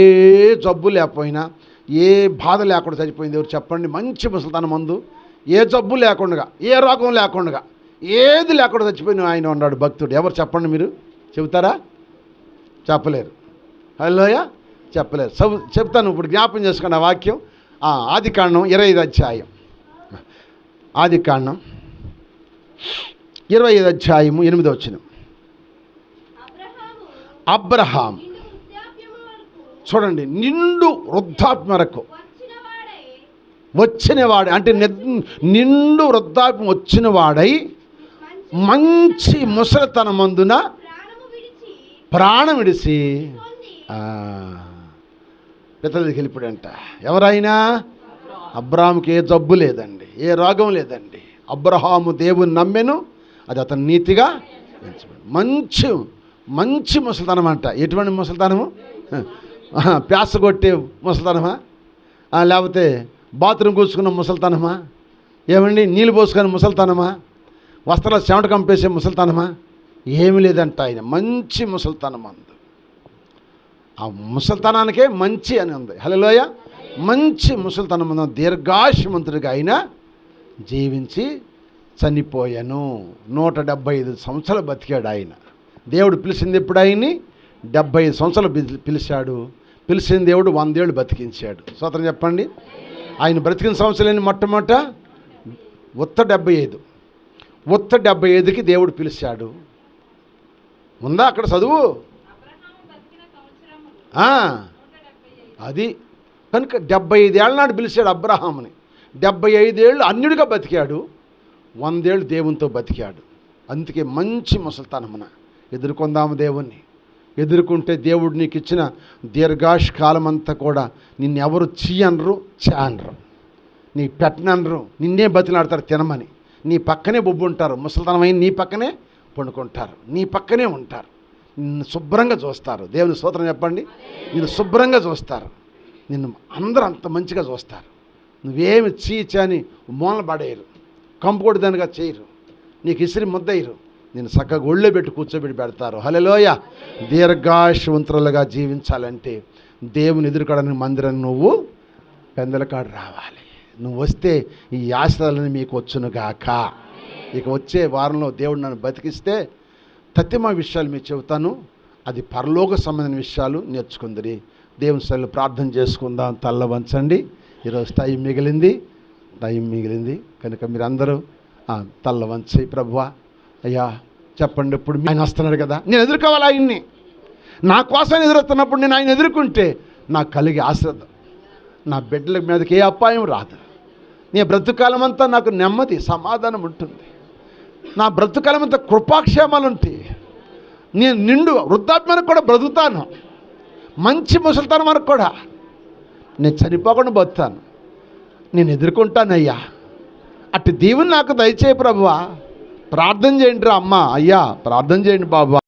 జబ్బు లేకపోయినా, ఏ బాధ లేకుండా చచ్చిపోయింది. ఎవరు చెప్పండి? మంచి ముసలితనం మందు, ఏ జబ్బు లేకుండా, ఏ రోగం లేకుండా, ఏది లేకుండా చచ్చిపోయిన ఆయన ఉన్నాడు భక్తుడు. ఎవరు చెప్పండి? మీరు చెబుతారా? చెప్పలేరు. హల్లెలూయ. చెప్పలేరు. చెప్తాను ఇప్పుడు, జ్ఞాపం చేసుకోండి ఆ వాక్యం. ఆదికాండం 25 అధ్యాయం. ఆదికాండం 25 అధ్యాయం 8వ వచనం. అబ్రహాం చూడండి, నిండు వృద్ధాప్యం వరకు వచ్చినవాడే, అంటే నిండు వృద్ధాప్యం వచ్చిన వాడై మంచి ముసలితనమందున ప్రాణం విడిచి పితలకి వెళ్ళిపోయాడంట. ఎవరైనా? అబ్రాహాముకి ఏ జబ్బు లేదండి, ఏ రోగం లేదండి. అబ్రహాము దేవుని నమ్మెను, అది అతను నీతిగా మంచి మంచి ముసలితనం అంట. ఎటువంటి ముసలితనము? ప్యాస కొట్టే ముసలితనమా? లేకపోతే బాత్రూమ్ కూర్చుకున్న ముసలితనమా? ఏమండి, నీళ్ళు పోసుకునే ముసలితనమా? వస్త్రాలు చెమట కంపేసే ముసలితనమా? ఏమి లేదంట. ఆయన మంచి ముసలితనం అంది. ఆ ముసలితనానికే మంచి అని ఉంది. హల్లెలూయా. మంచి ముసలితనం ఉంది. దీర్ఘాయుష్మంతుడిగా ఆయన జీవించి చనిపోయాను. 175 సంవత్సరాలు బతికాడు ఆయన. దేవుడు పిలిచింది ఎప్పుడు ఆయన్ని? 75 సంవత్సరాలు పిలిచాడు. పిలిచిన దేవుడు 100 ఏళ్ళు బతికించాడు. స్తోత్రం చెప్పండి. ఆయన బ్రతికిన సంవత్సరాలు మొట్టమొదట ఉత్త 75. ఉత్త 75కి దేవుడు పిలిచాడు. ఉందా అక్కడ చదువు? అది కనుక 75 ఏళ్ళ నాడు పిలిచాడు అబ్రహాముని. 75 ఏళ్ళు అన్యుడిగా బతికాడు, 100 ఏళ్ళు దేవునితో బతికాడు. అందుకే మంచి ముసలితనమున ఎదుర్కొందాము దేవుణ్ణి. ఎదుర్కొంటే దేవుడు నీకు ఇచ్చిన దీర్ఘాయుష్కాలం అంతా కూడా నిన్నెవరు చీయనరు, చానరు, నీ పెట్టనరు, నిన్నే బతిలాడతారు తినమని. నీ పక్కనే బొబ్బు ఉంటారు, ముసలితనమైన నీ పక్కనే పండుకుంటారు, నీ పక్కనే ఉంటారు, నిన్ను శుభ్రంగా చూస్తారు. దేవుని స్తోత్రం చెప్పండి. నిన్ను శుభ్రంగా చూస్తారు, నిన్ను అందరూ అంత మంచిగా చూస్తారు. నువ్వేమి చీచని మూలన పడేయరు, కంపుకొడి దానిగా చేయరు, నీకు ఇసిరి ముద్దయ్యరు, నేను చక్కగా ఒళ్ళో పెట్టి కూర్చోబెట్టి పెడతారు. హల్లెలూయా. దీర్ఘాయుష్మంతులుగా జీవించాలంటే దేవుని ఎదుర్కోవడానికి మందిరాన్ని నువ్వు పెందలకాడు రావాలి. నువ్వు వస్తే ఈ ఆశలన్నీ మీకు వచ్చునుగాక. ఇక వచ్చే వారంలో దేవుడు నన్ను బతికిస్తే తత్తిమ విషయాలు మీకు చెబుతాను. అది పరలోక సంబంధించిన విషయాలు నేర్చుకుందిరి. దేవుని సన్నిధిలో ప్రార్థన చేసుకుందాం. తల్ల వంచండి. ఈరోజు టైం మిగిలింది కనుక మీరు అందరూ తల్ల వంచి, ప్రభువా అయ్యా చెప్పండి, ఇప్పుడు ఆయన వస్తున్నాడు కదా, నేను ఎదుర్కోవాలి ఆయన్ని. నా కోసం ఎదురొస్తున్నప్పుడు నేను ఆయన ఎదుర్కొంటే నాకు కలిగే ఆశ్రద్ధ, నా బిడ్డల మీదకి ఏ అపాయం రాదు. నీ బ్రతుకాలం అంతా నాకు నెమ్మది, సమాధానం ఉంటుంది. నా బ్రతుకాలం అంతా కృపాక్షేమాలు ఉంటాయి. నేను నిండు వృద్ధాప్యానికి కూడా బ్రతుకుతాను, మంచి ముసలితనం వరకు కూడా నేను చనిపోకుండా బతుకుతాను. నేను ఎదుర్కొంటానయ్యా. అటు దేవుని నాకు దయచేయి ప్రభువా. ప్రార్థన చేయండి రా అమ్మ, అయ్యా ప్రార్థన చేయండి బాబా.